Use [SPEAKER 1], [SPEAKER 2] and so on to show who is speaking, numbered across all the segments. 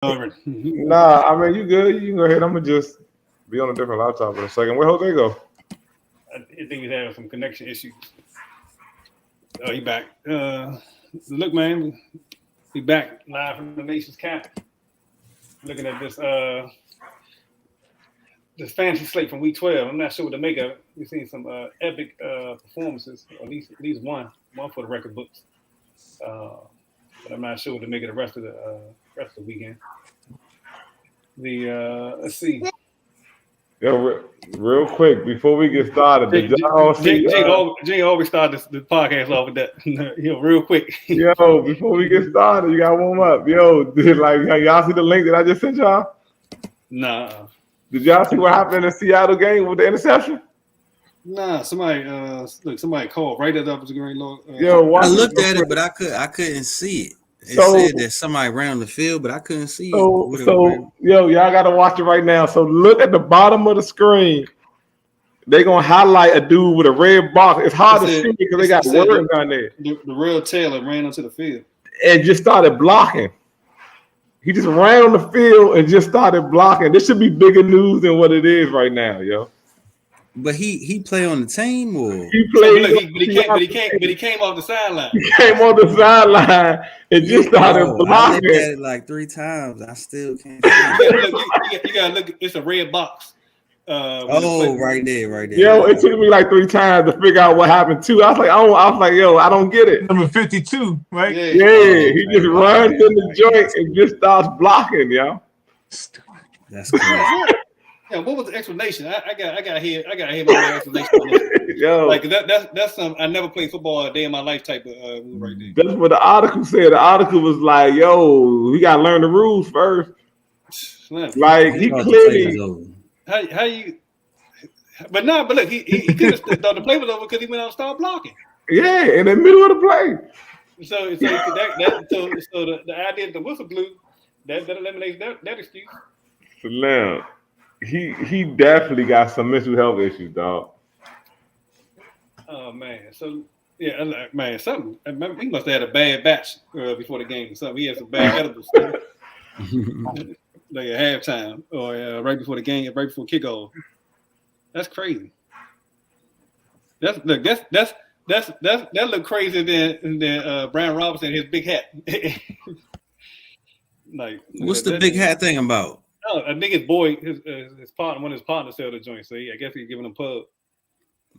[SPEAKER 1] Nah, I mean you good. You can go ahead. I'm gonna just be on a different laptop in a second. Where Jose go?
[SPEAKER 2] I think he's having some connection issues. Oh, he back. Look, man, we back live from the nation's cap. Looking at this fantasy slate from week 12. I'm not sure what to make of it. We've seen some epic performances, or at least one for the record books. But I'm not sure what to make of the rest of the weekend. Let's see.
[SPEAKER 1] Yo, real quick before we get started, did y'all see?
[SPEAKER 2] Jay always started the podcast off with that. Real quick.
[SPEAKER 1] Yo, before we get started, you gotta warm up. Yo, y'all see the link that I just sent y'all?
[SPEAKER 2] Nah.
[SPEAKER 1] Did y'all see what happened in the Seattle game with the interception?
[SPEAKER 2] Nah, somebody called right at up as a green log.
[SPEAKER 3] Yo, I looked at it, but I couldn't see it. It said that somebody ran the field, but I couldn't see it.
[SPEAKER 1] So y'all gotta watch it right now. So look at the bottom of the screen. They're gonna highlight a dude with a red box. It's hard to see because they got words on there.
[SPEAKER 2] The real Taylor ran onto the field
[SPEAKER 1] and just started blocking. He just ran on the field and just started blocking. This should be bigger news than what it is right now, yo.
[SPEAKER 3] But he played on the team, or
[SPEAKER 1] he played.
[SPEAKER 2] But he came off the sideline.
[SPEAKER 1] He came on the sideline and just started blocking.
[SPEAKER 3] I looked at it like 3 times. I still can't see it.
[SPEAKER 2] You gotta look. It's a red box.
[SPEAKER 3] Right there.
[SPEAKER 1] Yo, it took me like 3 times to figure out what happened too. I was like, yo, I don't get it.
[SPEAKER 4] Number 52, right?
[SPEAKER 1] Yeah, he just runs in the joint and just starts blocking, yo.
[SPEAKER 3] That's crazy.
[SPEAKER 2] Yeah, what was the explanation? I got here my explanation.
[SPEAKER 1] Yo,
[SPEAKER 2] like that's some I never played football a day in my life type of move right there.
[SPEAKER 1] That's what the article said. The article was like, yo, we gotta learn the rules first. Like he clearly
[SPEAKER 2] how you but look, he could have thought the play was over because he went out and started blocking.
[SPEAKER 1] Yeah, in the middle of the play.
[SPEAKER 2] So the idea that the whistle blew, that eliminates that excuse.
[SPEAKER 1] So now he definitely got some mental health issues, dog.
[SPEAKER 2] Oh man, so yeah, man, something. He must have had a bad batch before the game or something. He had some bad edibles, like at halftime or right before the game, right before kickoff. That's crazy. That look crazier than Brian Robinson and his big hat. Like,
[SPEAKER 3] what's the big hat thing about?
[SPEAKER 2] Oh, I think his boy, his partner, one of his partners sell the joint, so I guess he's giving him pub.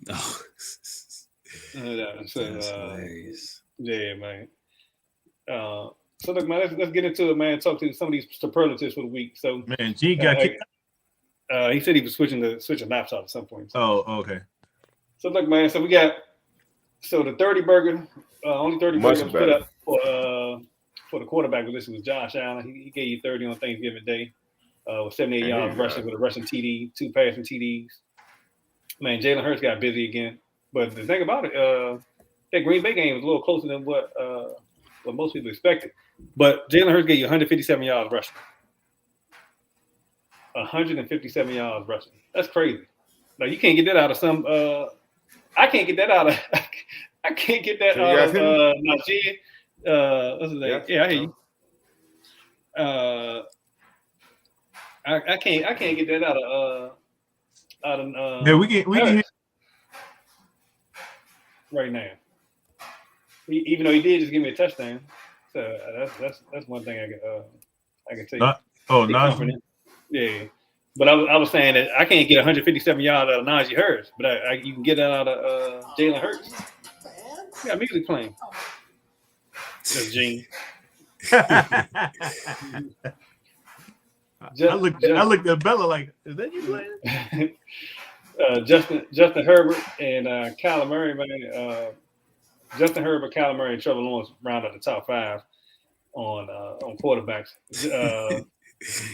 [SPEAKER 3] Oh,
[SPEAKER 2] that's
[SPEAKER 3] hilarious.
[SPEAKER 2] Yeah, man. So look, man, let's get into it, man. Talk to some of these superlatives for the week. So,
[SPEAKER 4] man, G got kicked.
[SPEAKER 2] He said he was switching laptop at some point. So.
[SPEAKER 4] Oh, okay.
[SPEAKER 2] So look, man. So we got the 30 burger. Only 30 burgers put up for the quarterback position was Josh Allen. He gave you 30 on Thanksgiving Day. With 78 yards rushing with a rushing TD, 2 passing TDs. Man, Jalen Hurts got busy again. But the thing about it, that Green Bay game was a little closer than what most people expected. But Jalen Hurts gave you 157 yards rushing. 157 yards rushing. That's crazy. Like you can't get that out of some. I can't get that out of. I can't get that out of Najee. What's his name? Yeah, I hear you. I can't get that out of
[SPEAKER 4] yeah, we can
[SPEAKER 2] right now. Even though he did just give me a touchdown, so that's one thing I can tell you. Yeah, but I was saying that I can't get 157 yards out of Najee Harris, but you can get that out of Jalen Hurts. You got music playing. That's Gene.
[SPEAKER 4] I looked at Bella like, is that you playing?
[SPEAKER 2] Justin Herbert and Kyler Murray, man. Justin Herbert, Kyler Murray, and Trevor Lawrence round out the top 5 on quarterbacks.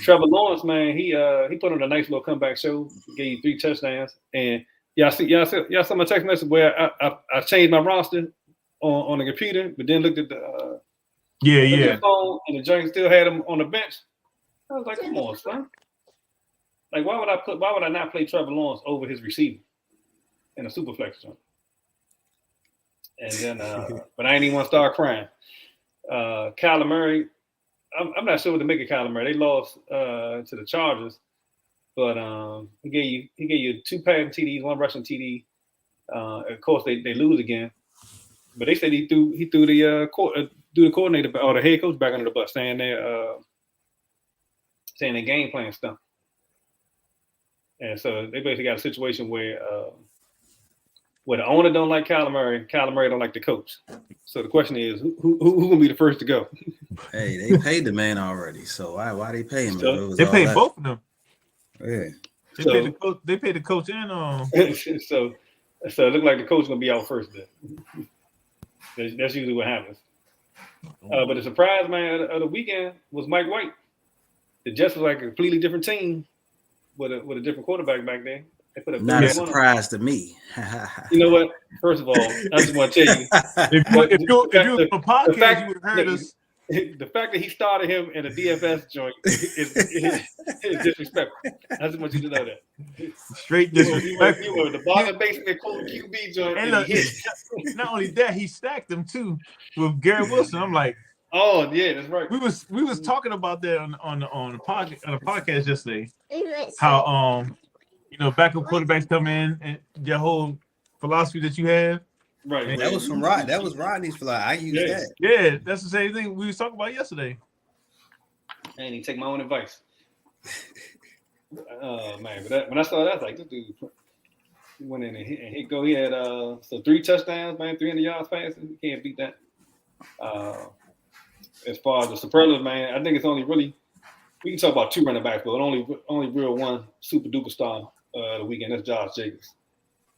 [SPEAKER 2] Trevor Lawrence, man, he put on a nice little comeback show, gave you 3 touchdowns, and y'all saw my text message where I changed my roster on the computer, but then looked at the phone, and the joint still had him on the bench. I was like, come on, son. Like, why would I not play Trevor Lawrence over his receiver in a super flex joint? And then, but I ain't even want to start crying. Kyler Murray, I'm not sure what to make of Kyler Murray. They lost to the Chargers, but he gave you 2 passing TDs, 1 rushing TD. Of course, they lose again, but they said he threw the coordinator or the head coach back under the bus, saying their game plan stuff. And so they basically got a situation where the owner don't like Kyler Murray don't like the coach. So the question is, who gonna be the first to go?
[SPEAKER 3] Hey, they paid the man already, so why they pay him?
[SPEAKER 4] They paid both of them.
[SPEAKER 3] Yeah.
[SPEAKER 4] They paid the coach and
[SPEAKER 2] so it looked like the coach gonna be out first then. That's usually what happens. But the surprise man of the weekend was Mike White. The Jets was like a completely different team with a different quarterback back then.
[SPEAKER 3] Not a surprise to me.
[SPEAKER 2] You know what? First of all, I just want to tell you,
[SPEAKER 4] if you were a podcast, you would have heard us.
[SPEAKER 2] The fact that he started him in a DFS joint is disrespectful. I just want you to know that.
[SPEAKER 4] Straight disrespectful.
[SPEAKER 2] You were the bottom basement QB joint.
[SPEAKER 4] And look, not only that, he stacked them too with Garrett Wilson. I'm like,
[SPEAKER 2] oh yeah, that's right.
[SPEAKER 4] We was talking about that on the podcast yesterday. How backup quarterbacks come in and their whole philosophy that you have.
[SPEAKER 2] Right.
[SPEAKER 3] That was from Rod. That was Rodney's philosophy. I used that.
[SPEAKER 4] Yeah, that's the same thing we was talking about yesterday.
[SPEAKER 2] And he take my own advice. Oh man, but when I saw that, I was like, this dude went in and he had 3 touchdowns, man, 300 yards passing. You can't beat that. As far as the superlative, man, I think it's only really we can talk about 2 running backs, but only real one super duper star the weekend. That's Josh Jacobs.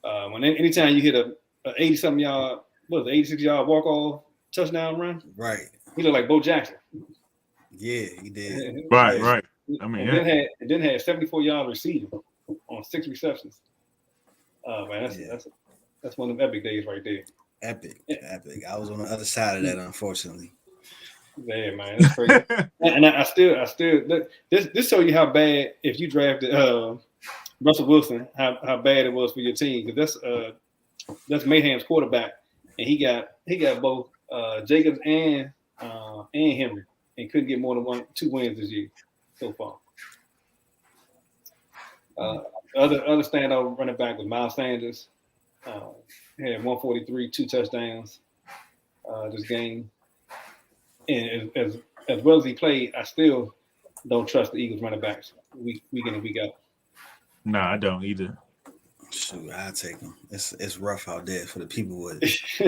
[SPEAKER 2] Anytime you hit a 80-something yard, 86-yard walk-off touchdown run,
[SPEAKER 3] right?
[SPEAKER 2] He looked like Bo Jackson.
[SPEAKER 3] Yeah, he did.
[SPEAKER 4] Right. I mean,
[SPEAKER 2] then had 74 yards receiving on 6 receptions. Man, that's one of them epic days right there.
[SPEAKER 3] Epic. I was on the other side of that, unfortunately.
[SPEAKER 2] Yeah, man, that's crazy. And I still this show you how bad if you drafted Russell Wilson, how bad it was for your team, because that's Mayhem's quarterback, and he got both Jacobs and Henry, and couldn't get more than 2 wins this year so far. Other standout running back was Miles Sanders. He had 143, 2 touchdowns this game. And as well as he played, I still don't trust the Eagles running backs week in and week out.
[SPEAKER 4] Nah, I don't either.
[SPEAKER 3] Shoot, I'll take them. It's rough out there for the people with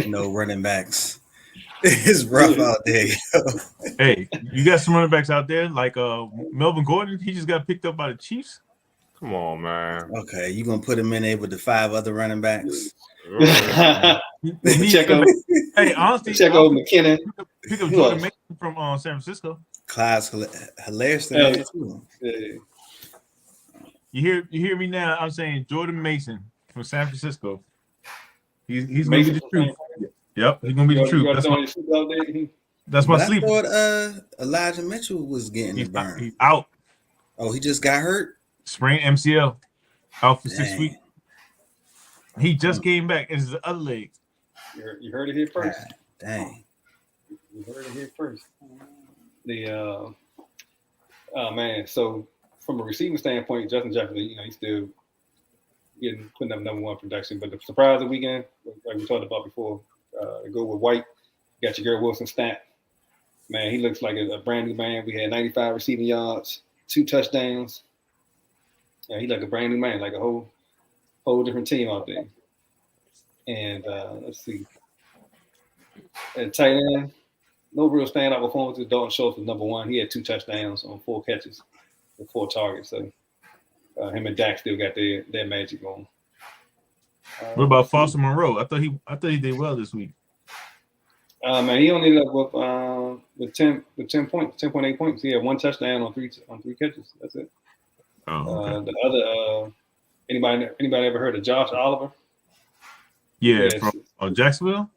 [SPEAKER 3] no running backs. It's rough out there.
[SPEAKER 4] Hey, you got some running backs out there like Melvin Gordon. He just got picked up by the Chiefs.
[SPEAKER 1] Come on, man.
[SPEAKER 3] Okay, you gonna put him in there with the 5 other running backs?
[SPEAKER 4] Hey, honestly,
[SPEAKER 2] Checo McKinnon.
[SPEAKER 4] Pick up Jordan Mason from San Francisco.
[SPEAKER 3] Clyde's hilarious. Too.
[SPEAKER 2] Yeah.
[SPEAKER 4] You hear me now? I'm saying Jordan Mason from San Francisco. He's gonna be the truth. Yep, he's gonna be the truth. That's my sleeper.
[SPEAKER 3] I thought Elijah Mitchell was getting the burn.
[SPEAKER 4] He's out.
[SPEAKER 3] Oh, he just got hurt.
[SPEAKER 4] Sprained MCL. Out for 6 weeks. He just came back. It's the other leg.
[SPEAKER 2] You heard it here first.
[SPEAKER 3] God, dang.
[SPEAKER 2] You heard it here first. Man. So from a receiving standpoint, Justin Jefferson, he's still putting up #1 production. But the surprise of the weekend, like we talked about before, go with White. You got your Garrett Wilson stat. Man, he looks like a brand new man. We had 95 receiving yards, 2 touchdowns. Yeah, he like a brand new man, like a whole different team out there. And let's see. At tight end, no real standout performances. Dalton Schultz was #1. He had 2 touchdowns on 4 catches with 4 targets. So him and Dak still got their magic on.
[SPEAKER 4] What about Foster Monroe? I thought he did well this week.
[SPEAKER 2] Man, he only ended up with 10 points, 10.8 points. He had 1 touchdown on 3 catches. That's it.
[SPEAKER 4] Oh, okay.
[SPEAKER 2] The other anybody ever heard of Josh Oliver?
[SPEAKER 4] Yeah, from Jacksonville.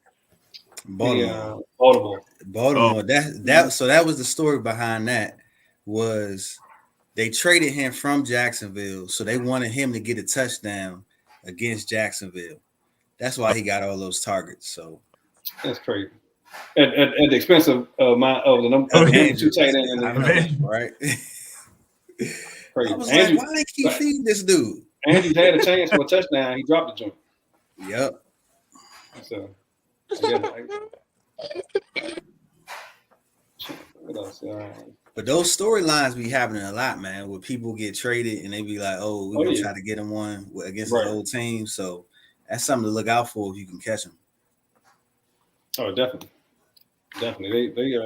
[SPEAKER 3] Baltimore.
[SPEAKER 2] Baltimore.
[SPEAKER 3] Oh. That was the story behind that. Was they traded him from Jacksonville, so they wanted him to get a touchdown against Jacksonville. That's why he got all those targets. So
[SPEAKER 2] that's crazy. at the expense of the number two tight end in the NFL.
[SPEAKER 3] Right.
[SPEAKER 2] Crazy.
[SPEAKER 3] I was
[SPEAKER 2] Andrew,
[SPEAKER 3] like, why they keep feeding this dude?
[SPEAKER 2] Andrews had a chance for a touchdown. He dropped the joint.
[SPEAKER 3] Yep.
[SPEAKER 2] So, what else?
[SPEAKER 3] But those storylines be happening a lot, man, where people get traded and they be like, oh, we're going to try to get him one against the old team. So that's something to look out for if you can catch him.
[SPEAKER 2] Oh, definitely. Definitely. They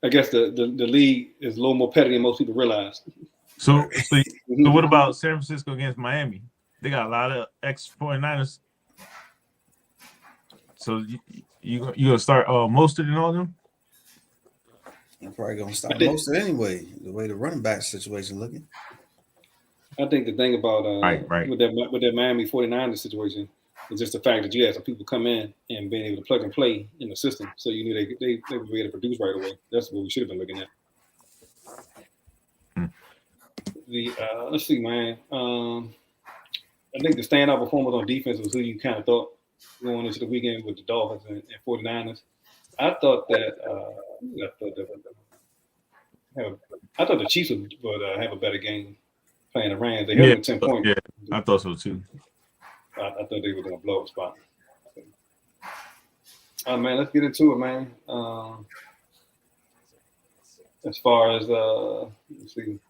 [SPEAKER 2] I guess the league is a little more petty than most people realize.
[SPEAKER 4] So what about San Francisco against Miami? They got a lot of ex-49ers. So you gonna start Mostert and all of them?
[SPEAKER 3] I'm probably gonna start Mostert anyway. The way the running back situation looking.
[SPEAKER 2] I think the thing about
[SPEAKER 4] right.
[SPEAKER 2] with that Miami 49ers situation is just the fact that you had some people come in and being able to plug and play in the system, so you knew they would be able to produce right away. That's what we should have been looking at. Let's see, man. I think the standout performance on defense was who you kind of thought going into the weekend with the Dolphins and 49ers. I thought the Chiefs would have a better game playing the Rams. They held them 10 points.
[SPEAKER 4] Yeah, I thought so too.
[SPEAKER 2] I thought they were going to blow up spot. Man, let's get into it, man. As far as let's see.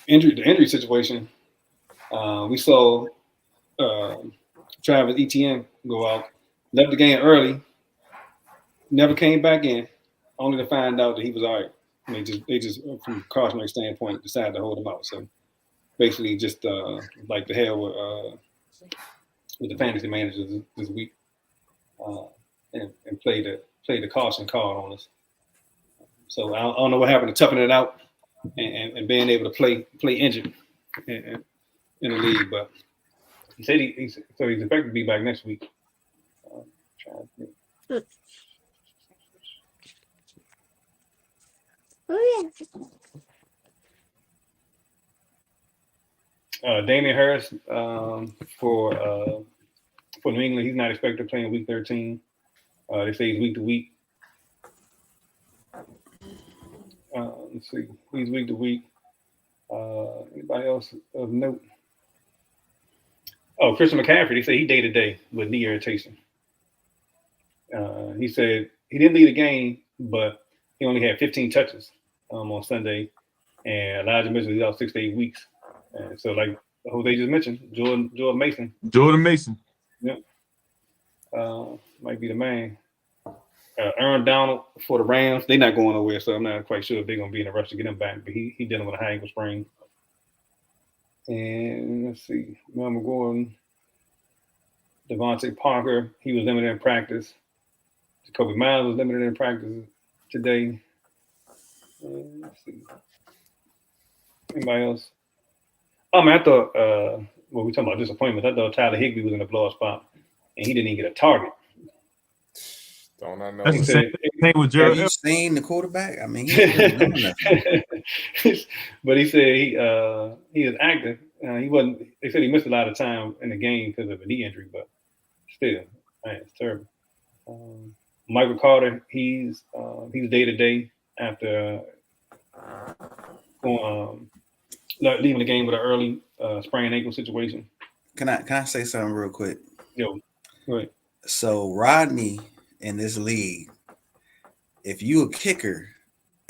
[SPEAKER 2] The injury situation, we saw Travis Etienne go out, left the game early, never came back in, only to find out that he was all right. And they just from a cautionary standpoint, decided to hold him out. So basically, just like the hell with the fantasy managers this week, and played the caution card on us. So I don't know what happened to toughen it out and being able to play injured in the league, but he said he's expected to be back next week. Damian Harris for New England, he's not expected to play in Week 13. They say he's week to week. Let's see, he's week to week. Anybody else of note? Oh, Christian McCaffrey. They say he day to day with knee irritation. He said he didn't lead the game, but he only had 15 touches on Sunday, and Elijah Mitchell is out 6 to 8 weeks. And so, like Jose just mentioned, Jordan Mason.
[SPEAKER 4] Jordan Mason.
[SPEAKER 2] Yep. Might be the man. Aaron Donald for the Rams. They're not going nowhere, so I'm not quite sure if they're going to be in a rush to get him back. But he dealing with a high ankle sprain. And let's see, Melvin Gordon, Devontae Parker. He was limited in practice. Jacoby Myers was limited in practice today. Let's see. Anybody else? Oh man, I thought we're talking about disappointment. I thought Tyler Higbee was in the blowout spot, and he didn't even get a target.
[SPEAKER 1] Don't I know?
[SPEAKER 4] That's the same thing with Gerald.
[SPEAKER 3] Have you seen the quarterback? I mean,
[SPEAKER 2] but he said he was active. He wasn't. They said he missed a lot of time in the game because of a knee injury, but still, man, it's terrible. Michael Carter, he's day to day after leaving the game with an early sprained ankle situation.
[SPEAKER 3] Can I say something real quick?
[SPEAKER 2] Yo, go ahead.
[SPEAKER 3] So Rodney in this league, if you a kicker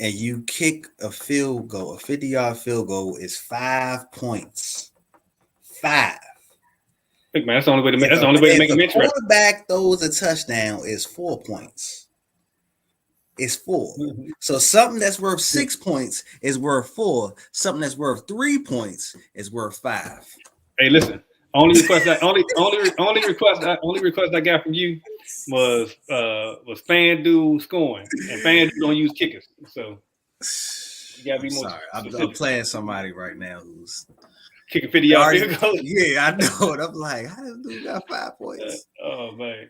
[SPEAKER 3] and you kick a field goal, a 50-yard field goal is 5 points. 5.
[SPEAKER 2] Look, man, that's the only way to make. That's the only way to make him interesting.
[SPEAKER 3] Quarterback throws a touchdown is 4 points. It's 4. Mm-hmm. So something that's worth 6 points is worth 4. Something that's worth 3 points is worth 5.
[SPEAKER 2] Hey, listen. Only request I got from you was FanDuel scoring, and FanDuel don't use kickers, so you gotta be more.
[SPEAKER 3] Sorry, I'm playing somebody right now who's
[SPEAKER 2] kicking 50-yard field goals.
[SPEAKER 3] Yeah, I know it. I'm like, how does dude got 5 points?
[SPEAKER 2] Oh man,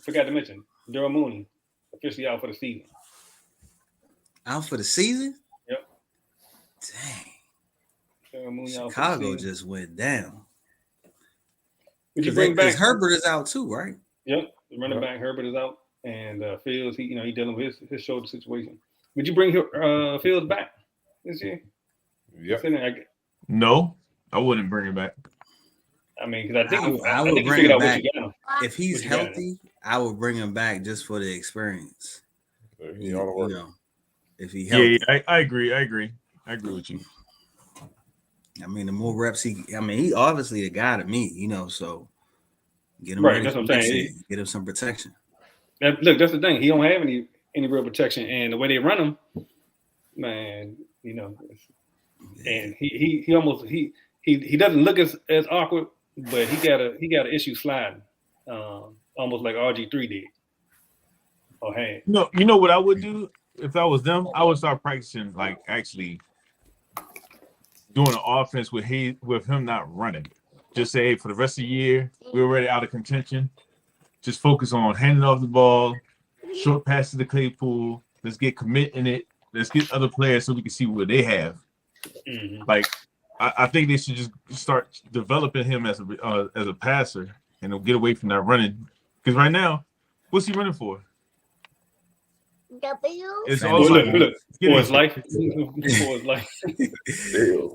[SPEAKER 2] forgot to mention Daryl Mooney officially out for the season.
[SPEAKER 3] Out for the season?
[SPEAKER 2] Yep.
[SPEAKER 3] Dang. Chicago just went down.
[SPEAKER 2] Would you bring back
[SPEAKER 3] Herbert is out too, right?
[SPEAKER 2] Yep, the running back Herbert is out, and Fields, he dealing with his shoulder situation. Would you bring Fields back this year?
[SPEAKER 1] Yep.
[SPEAKER 4] No, I wouldn't bring him back.
[SPEAKER 2] I mean, because
[SPEAKER 3] I would bring him back. If he's
[SPEAKER 2] What
[SPEAKER 3] healthy, I would bring him back just for the experience. You know, if he healthy.
[SPEAKER 4] Yeah, I agree. I agree with you.
[SPEAKER 3] I mean, the more reps he obviously the guy to me, so get him
[SPEAKER 2] right.
[SPEAKER 3] ready.
[SPEAKER 2] That's what I'm saying.
[SPEAKER 3] Get him some protection.
[SPEAKER 2] Look, that's the thing. He don't have any real protection, and the way they run him, man, and he almost he doesn't look as awkward, but he got an issue sliding, almost like RG3 did. Or had.
[SPEAKER 4] No, you know what I would do if I was them? I would start practicing, like actually doing an offense with him not running. Just say, hey, for the rest of the year, we're already out of contention. Just focus on handing off the ball, short passes to Claypool. Let's get commit in it. Let's get other players so we can see what they have.
[SPEAKER 2] Mm-hmm.
[SPEAKER 4] Like, I think they should just start developing him as a passer and get away from that running. Because right now, what's he running for? It's all
[SPEAKER 2] look, for his life. For his life.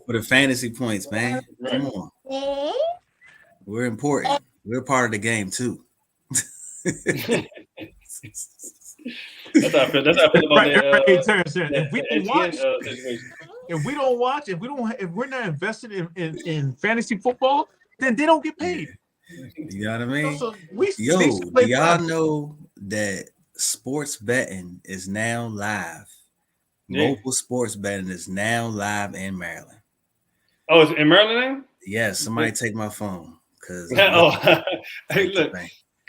[SPEAKER 3] For the fantasy points, man. Right. Come on. We're important. We're part of the game too.
[SPEAKER 2] That's how I feel about that.
[SPEAKER 4] If we're not invested in fantasy football, then they don't get paid.
[SPEAKER 3] You know what I mean?
[SPEAKER 4] So
[SPEAKER 3] do y'all know that sports betting is now live?
[SPEAKER 2] Yeah.
[SPEAKER 3] Mobile sports betting is now live in Maryland.
[SPEAKER 2] Oh, it's in Maryland now?
[SPEAKER 3] Yes, somebody take my phone.
[SPEAKER 2] Hey, look.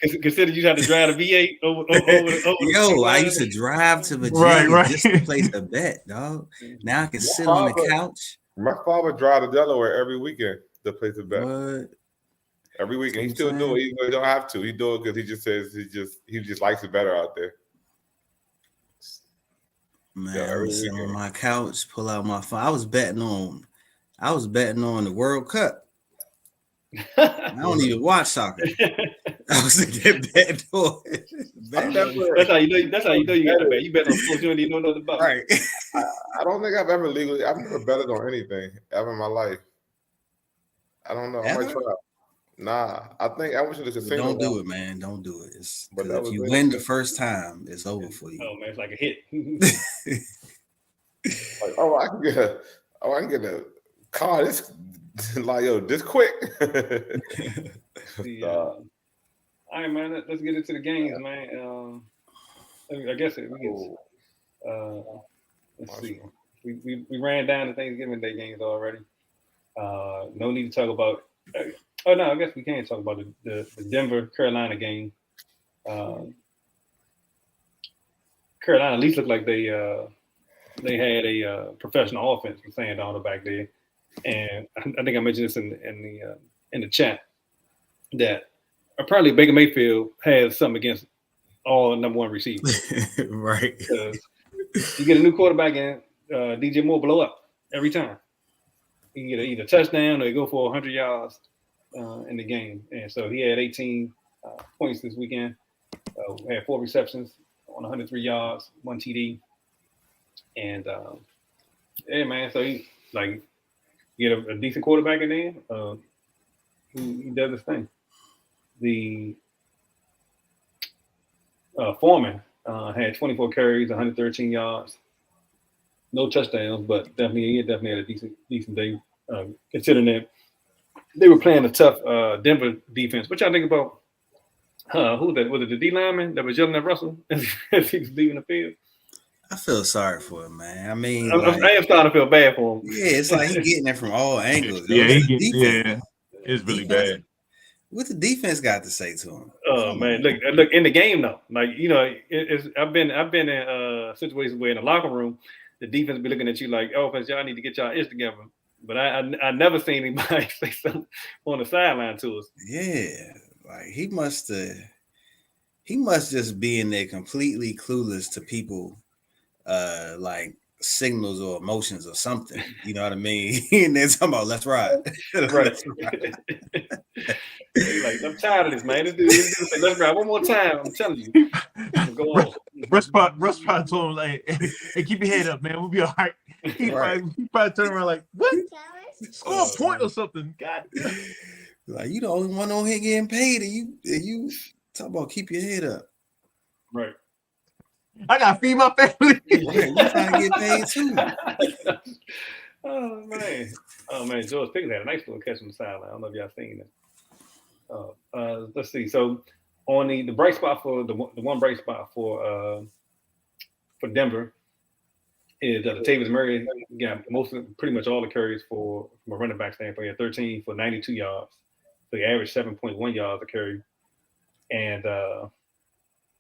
[SPEAKER 2] Consider you had to drive the V8 over
[SPEAKER 3] I used to drive to Virginia just to place a bet, dog. Now I can sit on the couch.
[SPEAKER 1] My father drive to Delaware every weekend to place a bet.
[SPEAKER 3] What?
[SPEAKER 1] Every weekend. He still do it, even though he don't have to. He do it because he just says he just likes it better out there.
[SPEAKER 3] Man, I was sitting on my couch, pull out my phone. I was betting on the World Cup. I don't even watch soccer. I was betting on it.
[SPEAKER 2] That's how you know you got to bet. You bet on sports you don't even know nothing about.
[SPEAKER 3] Right.
[SPEAKER 1] I don't think I've never betted on anything ever in my life. I don't know. I might try. Nah, I think I went to the casino.
[SPEAKER 3] Don't do it, man. Don't do it. If you win the first time, it's over for you.
[SPEAKER 2] Oh man, it's like a hit.
[SPEAKER 1] Like, I can get a car. This like this quick.
[SPEAKER 2] All right, man. Let's get into the games, man. I guess let's see. We ran down the Thanksgiving Day games already. No need to talk about. Oh no, I guess we can talk about the Denver Carolina game. Carolina at least looked like they had a professional offense with Sandarnold back there, and I think I mentioned this in the chat that apparently Baker Mayfield has something against all number one receivers.
[SPEAKER 3] Right.
[SPEAKER 2] Because you get a new quarterback and DJ Moore blow up every time. He can get either touchdown or he go for 100 yards in the game. And so he had 18 points this weekend. Had 4 receptions on 103 yards, 1 TD. And yeah, man. So he get a decent quarterback in there. He does his thing. The Foreman had 24 carries, 113 yards, no touchdowns, but definitely had a decent day. Considering that they were playing a tough Denver defense. What y'all think about? Who that was it? The D lineman that was yelling at Russell as he was leaving the field.
[SPEAKER 3] I feel sorry for him, man. I mean,
[SPEAKER 2] I am starting to feel bad for him.
[SPEAKER 3] Yeah, it's like he's getting it from all angles.
[SPEAKER 4] It's really bad.
[SPEAKER 3] What the defense got to say to him?
[SPEAKER 2] Oh man, look in the game though. Like I've been in situations where in the locker room, the defense be looking at you like, "Oh, y'all need to get y'all ish together." But I never seen anybody say something on the sideline to us.
[SPEAKER 3] Yeah, like he must just be in there completely clueless to people, like signals or emotions or something. You know what I mean? And then talking about let's ride.
[SPEAKER 2] Right. They like, I'm tired of this, man. This dude say, let's ride one more time. I'm telling you. Go on.
[SPEAKER 4] Russ probably told him like, hey, keep your head up, man. We'll be all right. He probably turned around like, what? Score a point or something. God.
[SPEAKER 3] Like, you the only one on here getting paid, and you talk about keep your head up.
[SPEAKER 2] Right.
[SPEAKER 4] I gotta feed my family.
[SPEAKER 3] Right. You trying to get paid too.
[SPEAKER 2] Oh man, George Pickens had a nice little catch on the sideline. I don't know if y'all seen that. Let's see. So on the bright spot for the one bright spot for Denver is Latavius Murray got pretty much all the carries from a running back standpoint. He had 13 for 92 yards. So he averaged 7.1 yards a carry. And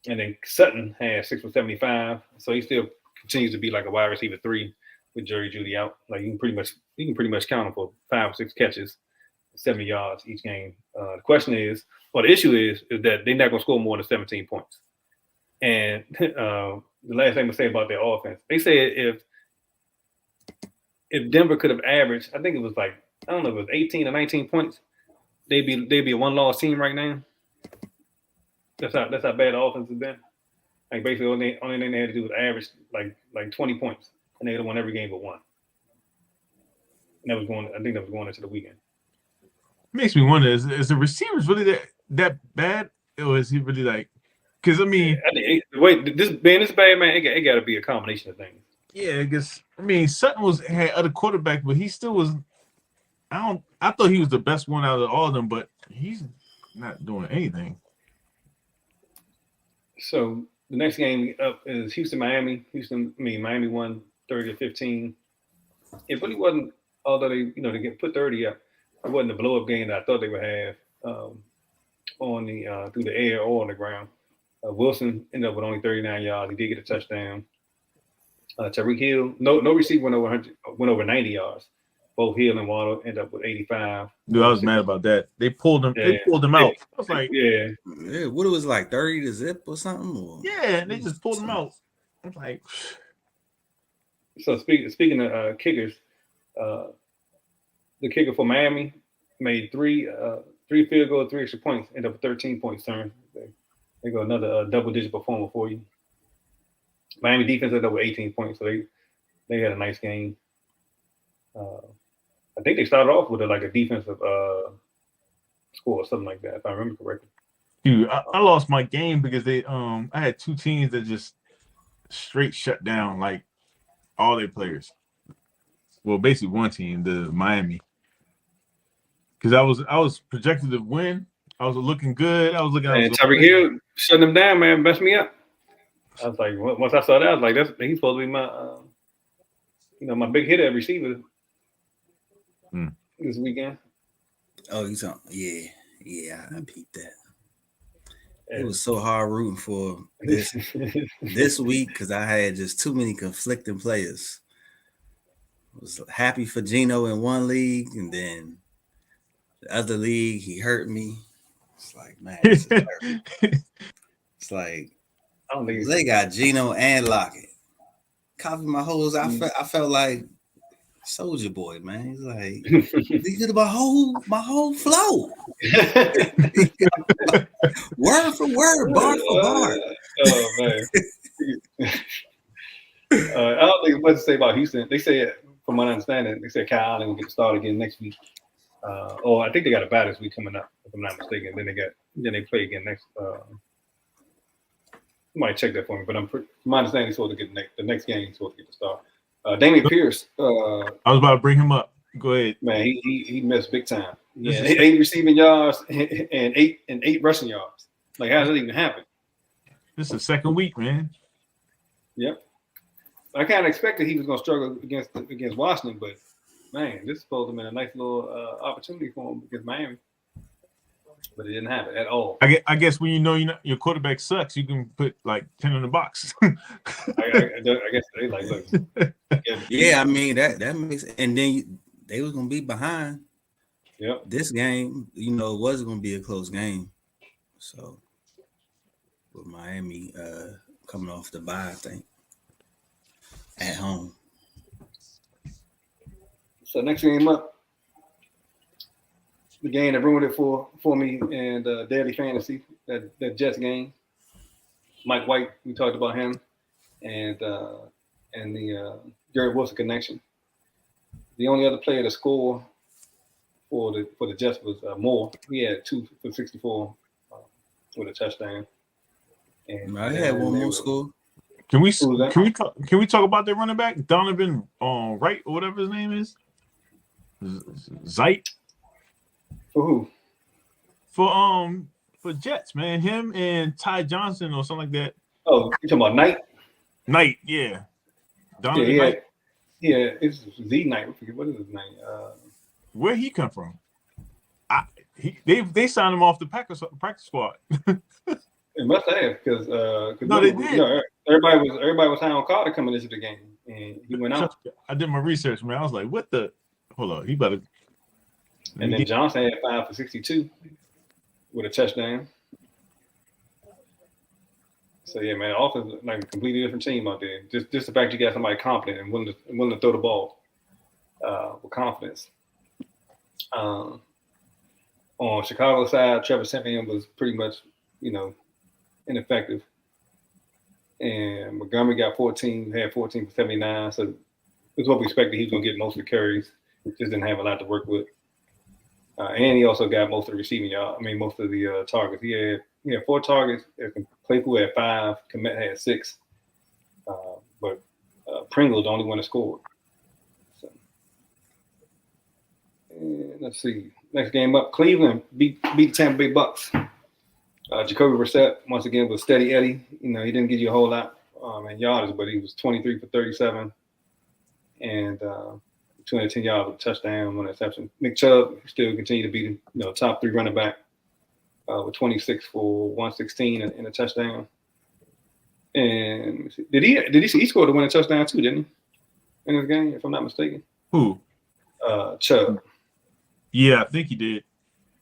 [SPEAKER 2] then Sutton had 6 for 75. So he still continues to be like a wide receiver 3 with Jerry Jeudy out. Like you can pretty much count him for 5 or 6 catches, 70 yards each game. The issue is that they're not going to score more than 17 points. And the last thing to say about their offense, they said if Denver could have averaged, I think it was like, I don't know, if it was 18 or 19 points, they'd be a one-loss team right now. That's how bad the offense has been. Like basically, only thing they had to do was average like 20 points, and they would have won every game but one. And I think that was going into the weekend.
[SPEAKER 4] Makes me wonder: is the receivers really that bad, or is he really like? Because I mean,
[SPEAKER 2] this bad, man. It got to be a combination of things.
[SPEAKER 4] Yeah, I guess. I mean, Sutton had other quarterback, but he still was. I thought he was the best one out of all of them, but he's not doing anything.
[SPEAKER 2] So the next game up is Miami. Miami won 30-15. It really wasn't, although they put 30 up, it wasn't the blow up game that I thought they would have on the through the air or on the ground. Wilson ended up with only 39 yards. He did get a touchdown. Tyreek Hill, no receiver went over 90 yards. Both Hill and Waddle ended up with 85.
[SPEAKER 4] Dude, I was mad about that. They pulled him. Yeah. They pulled him out. I was like,
[SPEAKER 3] yeah. What it was like 30 to zip or something? Or?
[SPEAKER 4] Yeah, and they just pulled him out. I was like,
[SPEAKER 2] so speaking of kickers, the kicker for Miami made three field goals, 3 extra points, ended up with 13 points. They go another double-digit performer for you. Miami defense ended up with 18 points, so they had a nice game. I think they started off with a defensive score or something like that, if I remember correctly.
[SPEAKER 4] Dude, I lost my game because I had 2 teams that just straight shut down like all their players. Well, basically one team, the Miami. Because I was projected to win. I was looking good.
[SPEAKER 2] And Tyreek Hill shutting them down, man, messed me up. I was like, once I saw that, I was like, he's supposed to be my, my big hitter at receiver this weekend.
[SPEAKER 3] Oh, he's on. Yeah, I peeped that. It was so hard rooting for this week because I had just too many conflicting players. I was happy for Gino in one league, and then the other league, he hurt me. It's like, man, this is terrible. It's like,
[SPEAKER 2] I don't think
[SPEAKER 3] they got Gino and Lockett. Copy my holes. I felt like Soldier Boy, man. He's like, he did my whole flow. Word for word, bar for bar.
[SPEAKER 2] Oh man. I don't think much to say about Houston. They said, from my understanding, they said Kyle Allen will get started again next week. Or I think they got a bye this week coming up, if I'm not mistaken. Then they play again next. You might check that for me, but from my understanding, he's supposed to get the next game. He's supposed to get the start. Damian Pierce.
[SPEAKER 4] I was about to bring him up. Go ahead.
[SPEAKER 2] Man, he missed big time. Yeah, 8 receiving yards and eight rushing yards. Like, how does that even happen?
[SPEAKER 4] This is the second week, man.
[SPEAKER 2] Yep. I kind of expected he was going to struggle against Washington, but man, this is supposed to have been a nice little opportunity for him against Miami. But it didn't happen at all.
[SPEAKER 4] I guess when you know your quarterback sucks, you can put like 10 in the box.
[SPEAKER 2] I guess they like, look.
[SPEAKER 3] Yeah, I mean that makes, and then they was gonna be behind.
[SPEAKER 2] Yep.
[SPEAKER 3] This game, it wasn't gonna be a close game. So with Miami coming off the bye, I think, at home.
[SPEAKER 2] So next game up, the game that ruined it for me and Daily Fantasy, that Jets game. Mike White, we talked about him, and the Garrett Wilson connection. The only other player to score for the Jets was Moore. He had 2 for 64 with a touchdown. And
[SPEAKER 3] I had one more score.
[SPEAKER 4] Can we talk about their running back Donovan Wright or whatever his name is? Zeit.
[SPEAKER 2] For who?
[SPEAKER 4] For Jets, man. Him and Ty Johnson or something like that.
[SPEAKER 2] Oh, you talking about Knight?
[SPEAKER 4] Knight, yeah. Donovan Knight.
[SPEAKER 2] Yeah, it's Z Knight. I forget what is his name.
[SPEAKER 4] Where he come from? They signed him off the practice squad.
[SPEAKER 2] It must have because
[SPEAKER 4] no, they did.
[SPEAKER 2] Everybody was high on Carter coming into the game, and he went out.
[SPEAKER 4] I did my research, man. I was like, "What the? Hold on, he better."
[SPEAKER 2] And then Johnson had 5 for 62 with a touchdown. So yeah, man, offense like a completely different team out there. Just the fact you got somebody confident and willing to throw the ball with confidence. On Chicago side, Trevor Siemian was pretty much, ineffective. And Montgomery got 14, had 14 for 79. So that's what we expected. He was going to get most of the carries. Just didn't have a lot to work with. And he also got most of the receiving yards. I mean, most of the targets. He had 4 targets. Claypool had 5. Komet had 6. But Pringle the only one that scored. So, and let's see. Next game up, Cleveland beat the Tampa Bay Bucks. Jacoby Brissett, once again, was steady Eddie. He didn't give you a whole lot in yards, but he was 23 for 37 and 210 yards with a touchdown, 1 interception. Nick Chubb still continued to be the top 3 running back with 26 for 116 and a touchdown. And he scored the winning touchdown too, didn't he? In this game, if I'm not mistaken.
[SPEAKER 4] Who?
[SPEAKER 2] Chubb.
[SPEAKER 4] Yeah, I think he did.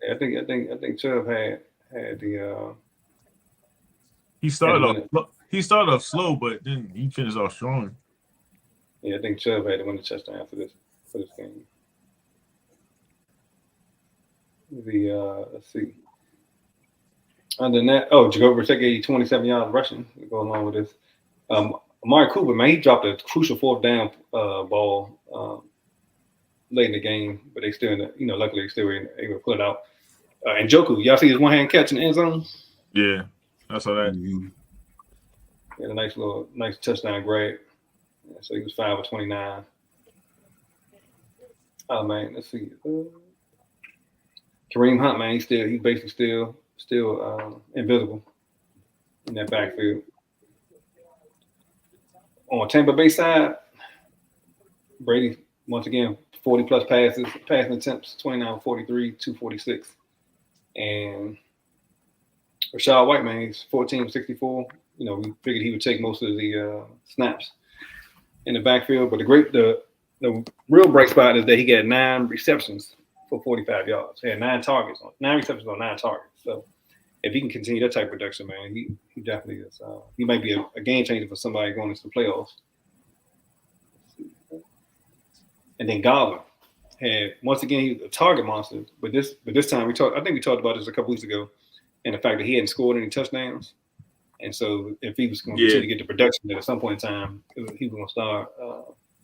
[SPEAKER 2] Yeah, I think Chubb had the.
[SPEAKER 4] He started off slow, but then he finished off strong.
[SPEAKER 2] Yeah, I think Chubb had to win the touchdown for this game. Let's see. Other than that, Jacoby Brissett gave 27 yards rushing to go along with this. Amari Cooper, man, he dropped a crucial 4th down ball late in the game, but they still, luckily they still were able to pull it out. And Njoku, y'all see his one-hand catch in the end zone?
[SPEAKER 4] Yeah, I saw that.
[SPEAKER 2] He had a nice touchdown grab. Yeah, so he was 5 for 29. Oh man, let's see. Kareem Hunt, man, he's basically still invisible in that backfield. On Tampa Bay side, Brady once again 40+ passing attempts, 29 for 43, 246. And Rashad White, man, he's 14 for 64. We figured he would take most of the snaps in the backfield. But the real bright spot is that he got 9 receptions for 45 yards. He had 9 receptions on 9 targets. So if he can continue that type of production, man, he definitely is. He might be a game changer for somebody going into the playoffs. And then Godwin had, once again, he was a target monster. But this time I think we talked about this a couple weeks ago, and the fact that he hadn't scored any touchdowns. And so if he was going to continue to get the production, then at some point in time he was going to start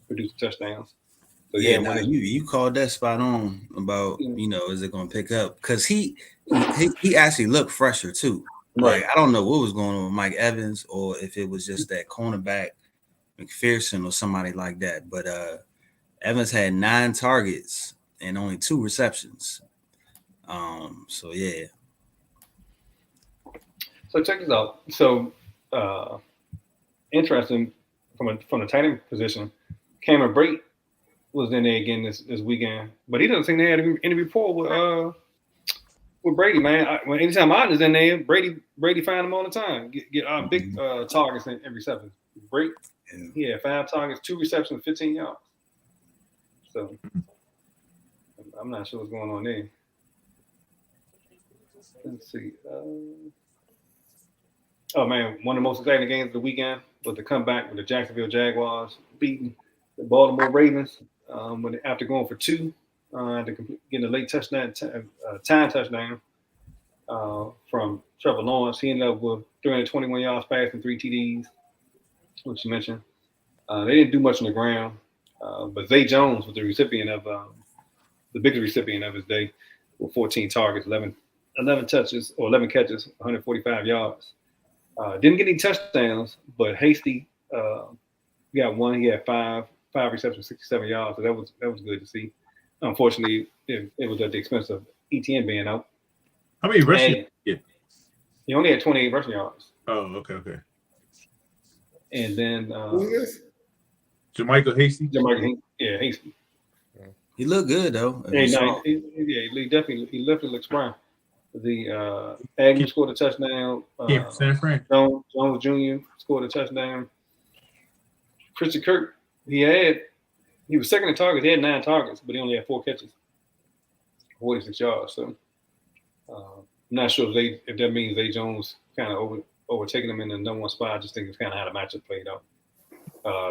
[SPEAKER 2] producing touchdowans. So
[SPEAKER 3] now you called that spot on about is it going to pick up, because he actually looked fresher too.
[SPEAKER 2] Right.
[SPEAKER 3] Like, I don't know what was going on with Mike Evans, or if it was just that cornerback McPherson or somebody like that. But Evans had 9 targets and only 2 receptions. So yeah.
[SPEAKER 2] So check this out. So interesting from the tight end position, Cameron Brate was in there again this weekend, but he doesn't seem to have any rapport with Brady, man. Anytime I was in there, Brady found him all the time. Get big targets and receptions. Brate, he had 5 targets, 2 receptions, 15 yards. So I'm not sure what's going on there. Let's see. Oh man, one of the most exciting games of the weekend was the comeback with the Jacksonville Jaguars beating the Baltimore Ravens after going for 2, getting a late touchdown, time touchdown from Trevor Lawrence. He ended up with 321 yards passing, 3 TDs, which you mentioned. They didn't do much on the ground, but Zay Jones was the recipient of the biggest recipient of his day with 14 targets, 11 touches or 11 catches, 145 yards. Didn't get any touchdowns, but Hasty got one. He had five receptions, 67 yards. So that was good to see. Unfortunately, it was at the expense of ETN being out.
[SPEAKER 4] How many rushing?
[SPEAKER 2] He only had 28 rushing yards.
[SPEAKER 4] Oh, okay.
[SPEAKER 2] And then
[SPEAKER 1] Who is this?
[SPEAKER 4] Jermichael Hasty.
[SPEAKER 2] Yeah, Hasty.
[SPEAKER 3] He looked good though.
[SPEAKER 2] He definitely looks fine. The Agnew scored a touchdown.
[SPEAKER 4] San Fran.
[SPEAKER 2] Jones Jr. scored a touchdown. Christian Kirk, he was second in targets. He had 9 targets, but he only had 4 catches, 46 yards. So I'm not sure if that means Zay Jones kind of overtaking him in the number 1 spot. I just think it's kind of how the matchup played out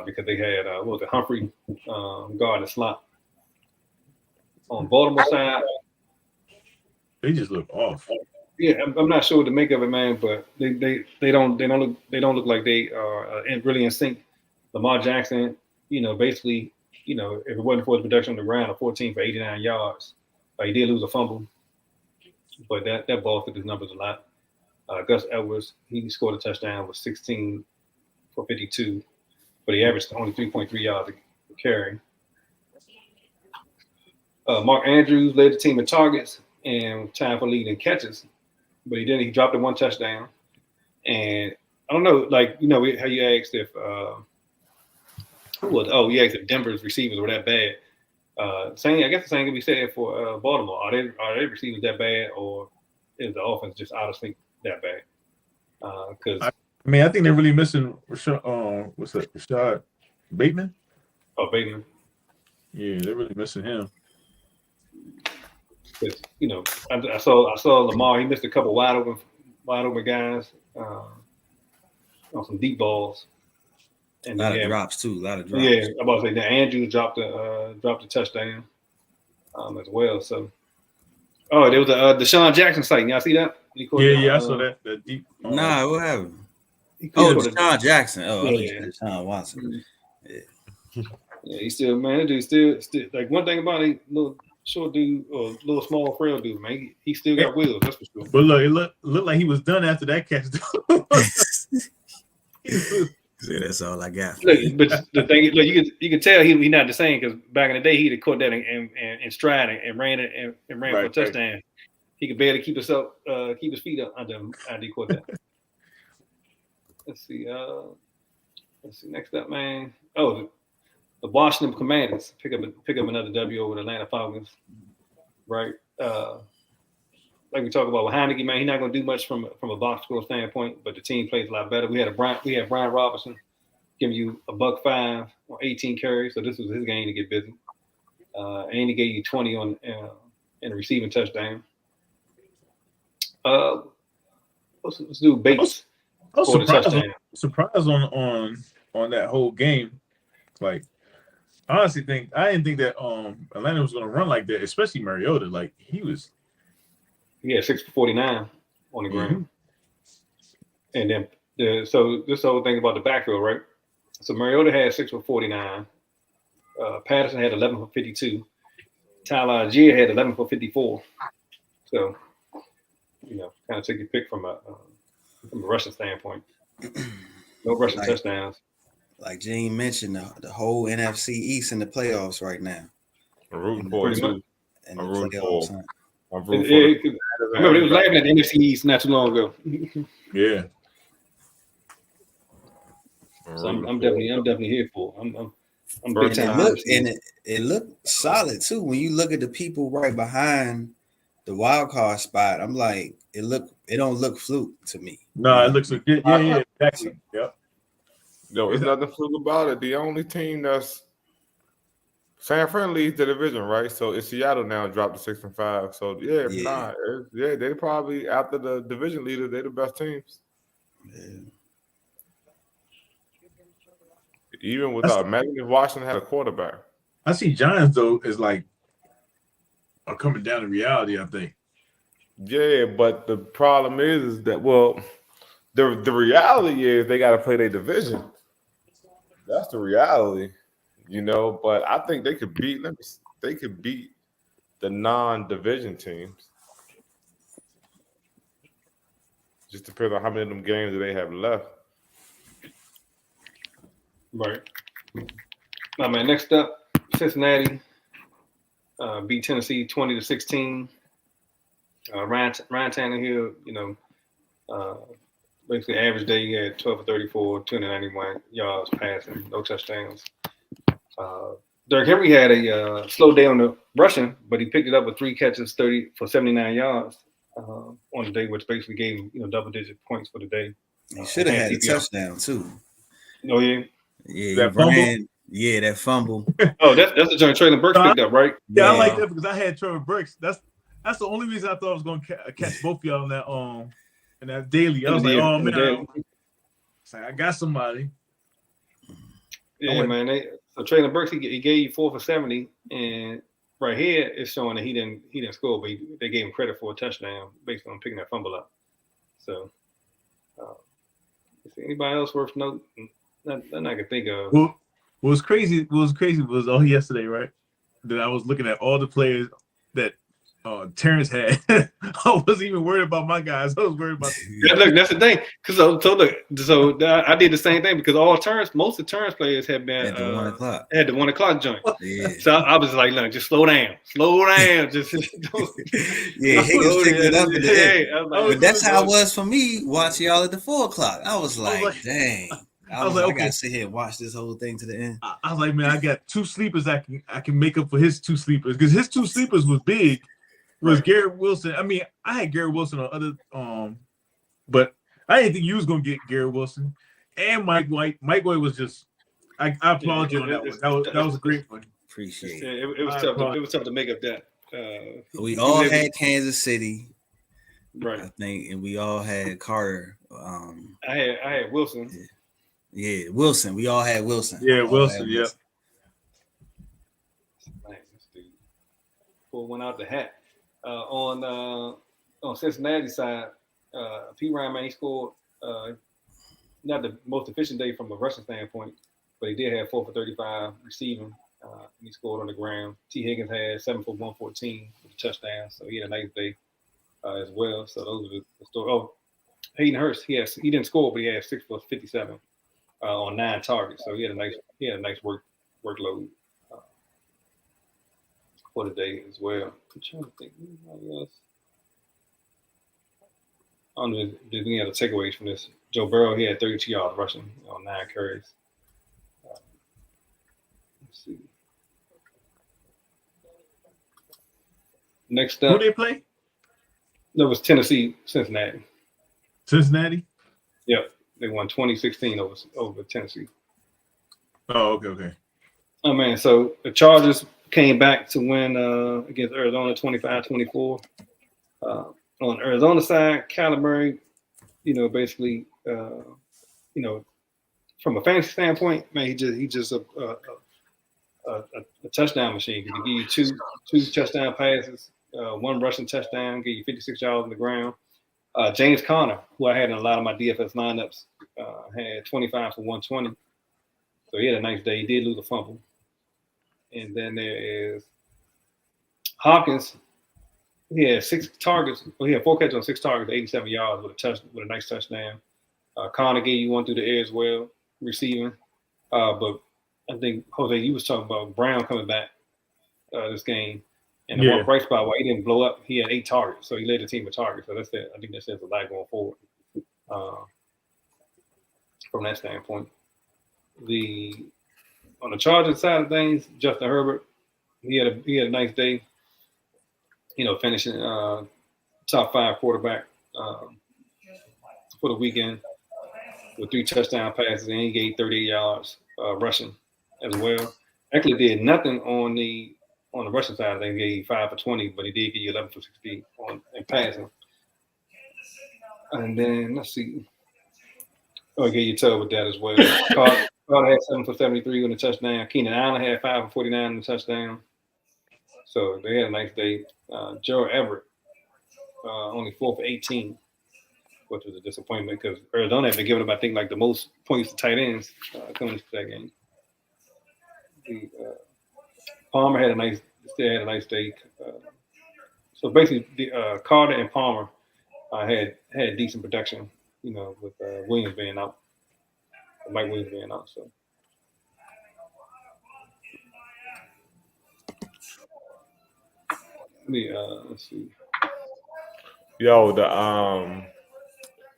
[SPEAKER 2] because they had Humphrey guard the slot. On Baltimore side,
[SPEAKER 4] they just look off.
[SPEAKER 2] Yeah, I'm not sure what to make of it, man. But they don't look like they are really in sync. Lamar Jackson, basically, if it wasn't for his production on the ground, a 14 for 89 yards, he did lose a fumble, but that bolstered his numbers a lot. Gus Edwards, he scored a touchdown with 16 for 52, but he averaged only 3.3 yards a carry. Mark Andrews led the team in targets and time for lead in catches, but he dropped the 1 touchdown. And I don't know, how you asked if you asked if Denver's receivers were that bad. I guess the same can be said for Baltimore. Are they receivers that bad, or is the offense just out of sync that bad? Because
[SPEAKER 4] I think they're really missing Rashad Bateman.
[SPEAKER 2] Oh, Bateman.
[SPEAKER 4] Yeah, they're really missing him.
[SPEAKER 2] Because I saw Lamar. He missed a couple wide open guys on some deep balls. And
[SPEAKER 3] a lot of drops too.
[SPEAKER 2] Yeah, I'm about to say that Andrews dropped a touchdown as well. So, there was a Deshaun Jackson sighting. Y'all see that?
[SPEAKER 4] I saw that deep.
[SPEAKER 3] Nah, what happened? Deshaun Jackson. Oh,
[SPEAKER 2] yeah.
[SPEAKER 3] Deshaun Watson.
[SPEAKER 2] Yeah. Yeah, he's still, man. That dude still like one thing about it, little short dude or little small frail dude, man. He still got wheels. That's for sure.
[SPEAKER 4] But look, it looked like he was done after that catch.
[SPEAKER 3] Yeah, that's all I got.
[SPEAKER 2] Look, but the thing is, look, you can tell he not the same because back in the day he'd have caught that and stride and ran it and ran for a touchdown. Right. He could barely keep his feet up after he caught that. Let's see. Next up, man. Oh, the Washington Commanders pick up another W over the Atlanta Falcons. Right. Like we talk about with Heineke, man, he's not going to do much from a box score standpoint, but the team plays a lot better. We had Brian Robinson giving you $105 on 18 carries, so this was his game to get busy. And he gave you 20 on in a receiving touchdown. Let's do Bates.
[SPEAKER 4] I was surprised on that whole game. Like, honestly, I didn't think that Atlanta was going to run like that, especially Mariota. Like
[SPEAKER 2] he had 6 for 49 on the ground. And then so this whole thing about the backfield, right? So Mariota had 6 for 49. Patterson had 11 for 52. Tyler Algier had 11 for 54. So, kind of take your pick from a rushing standpoint. No rushing touchdowns.
[SPEAKER 3] Like Gene mentioned, the whole NFC East in the playoffs right now.
[SPEAKER 1] I'm rooting for it too.
[SPEAKER 3] I'm rooting for it.
[SPEAKER 2] I remember they was laughing at the NFC East not too long ago.
[SPEAKER 4] Yeah.
[SPEAKER 2] So I'm definitely here for it. I'm big time.
[SPEAKER 3] It looked solid too. When you look at the people right behind the wild card spot, I'm like, it don't look fluke to me.
[SPEAKER 4] No, it looks good. Yeah, exactly. Yep.
[SPEAKER 1] No, it's nothing fluke about it. The only team that's San Fran leads the division, right? So it's Seattle now dropped to 6-5. So they probably after the division leaders, they're the best teams.
[SPEAKER 3] Yeah.
[SPEAKER 1] Even without, imagine if Washington had a quarterback.
[SPEAKER 4] I see Giants though is like are coming down to reality. I think.
[SPEAKER 1] Yeah, but the problem is that the reality is they got to play their division. That's the reality, But I think they could beat. They could beat the non-division teams. Just depends on how many of them games that they have left.
[SPEAKER 2] Right. All right, next up, Cincinnati beat Tennessee 20-16. Ryan Tannehill, basically average day he had 12 for 34, 291 yards passing, no touchdowns. Derrick Henry had a slow day on the rushing, but he picked it up with 3 catches, 30 for 79 yards on the day, which basically gave him double-digit points for the day.
[SPEAKER 3] He should have had a touchdown too.
[SPEAKER 2] Oh yeah,
[SPEAKER 3] yeah,
[SPEAKER 4] that fumble?
[SPEAKER 3] Yeah, that fumble.
[SPEAKER 2] Oh, that's the joint Traylon Burks picked up, right?
[SPEAKER 4] Yeah, I like that because I had Trevor Burks. That's the only reason I thought I was going to catch both of y'all in that daily. I was like, oh man, I got somebody.
[SPEAKER 2] Yeah, man. So Traylon Burks, he gave you 4 for 70, and right here it's showing that he didn't score, but they gave him credit for a touchdown based on picking that fumble up. So, is there anybody else worth noting? Nothing I can think of.
[SPEAKER 4] Well, what was crazy was yesterday, right? That I was looking at all the players that Terrence had. I wasn't even worried about my guys. I was worried about.
[SPEAKER 2] Look, that's the thing. So I did the same thing because most of Terrence players have been
[SPEAKER 3] at the 1 o'clock.
[SPEAKER 2] At the 1 o'clock joint.
[SPEAKER 3] Yeah.
[SPEAKER 2] So I was like, look, just slow down, just
[SPEAKER 3] yeah. Higgins picked it up.
[SPEAKER 2] But
[SPEAKER 3] that's how it was for me watching y'all at the 4 o'clock. I was like, dang. I gotta sit here and watch this whole thing to the end.
[SPEAKER 4] I was like, man, I got 2 sleepers I can make up for his 2 sleepers because his 2 sleepers was big. Was Garrett Wilson? I mean, I had Garrett Wilson on other, but I didn't think you was gonna get Garrett Wilson and Mike White. Mike White was just, I applaud you on that one. That was a great one.
[SPEAKER 3] Appreciate
[SPEAKER 2] it. It was tough. It was tough to make up that.
[SPEAKER 3] We all had Kansas City,
[SPEAKER 2] right? I
[SPEAKER 3] think, and we all had Carter.
[SPEAKER 2] I had Wilson.
[SPEAKER 3] Yeah, Wilson. We all had Wilson.
[SPEAKER 4] Yeah, Wilson. Yeah.
[SPEAKER 2] Nice, pull one out the hat. On Cincinnati side, P. Ryan, man, he scored not the most efficient day from a rushing standpoint, but he did have 4 for 35 receiving. He scored on the ground. T. Higgins had 7 for 114 with a touchdown, so he had a nice day as well. So those are the story. Oh, Hayden Hurst, he didn't score, but he had 6 for 57 on 9 targets, so he had a nice workload for the day as well. I'm trying to think anybody else. I don't know if there's any other takeaways from this. Joe Burrow, he had 32 yards rushing on 9 carries. Let's see. Next up.
[SPEAKER 4] Who they play?
[SPEAKER 2] That was Tennessee, Cincinnati.
[SPEAKER 4] Cincinnati?
[SPEAKER 2] Yep. They won 2016 over Tennessee.
[SPEAKER 4] Oh, okay.
[SPEAKER 2] Oh, man. So the Chargers came back to win against Arizona 25-24. On Arizona side, Kyler Murray, basically, from a fantasy standpoint, man, he just a touchdown machine. He can give you two touchdown passes, 1 rushing touchdown, give you 56 yards on the ground. James Conner, who I had in a lot of my DFS lineups, had 25 for 120. So he had a nice day. He did lose a fumble. And then there is Hopkins. He had 6 targets. Well, he had 4 catches on 6 targets, 87 yards with a nice touchdown. Conner gave you 1 through the air as well, receiving. But I think, Jose, you was talking about Brown coming back this game. And the one bright spot where he didn't blow up, he had 8 targets. So he led the team with targets. So that's it. I think that says a lot going forward from that standpoint. On the Chargers side of things, Justin Herbert, he had a nice day. Finishing top 5 quarterback for the weekend with 3 touchdown passes, and he gave 38 yards rushing as well. Actually did nothing on the rushing side. They gave 5 for 20, but he did give you 11 for 60 in passing. And then let's see. I'll get you told with that as well. Carter had 7 for 73 on the touchdown. Keenan Allen had 5 for 49 on the touchdown. So they had a nice day. Gerald Everett only 4 for 18, which was a disappointment because Arizona had been giving up, I think, like the most points to tight ends coming into that game. Palmer still had a nice day. So basically, Carter and Palmer had decent production, with Williams being out, Mike Williams being out. So. Let's see.
[SPEAKER 1] Yo,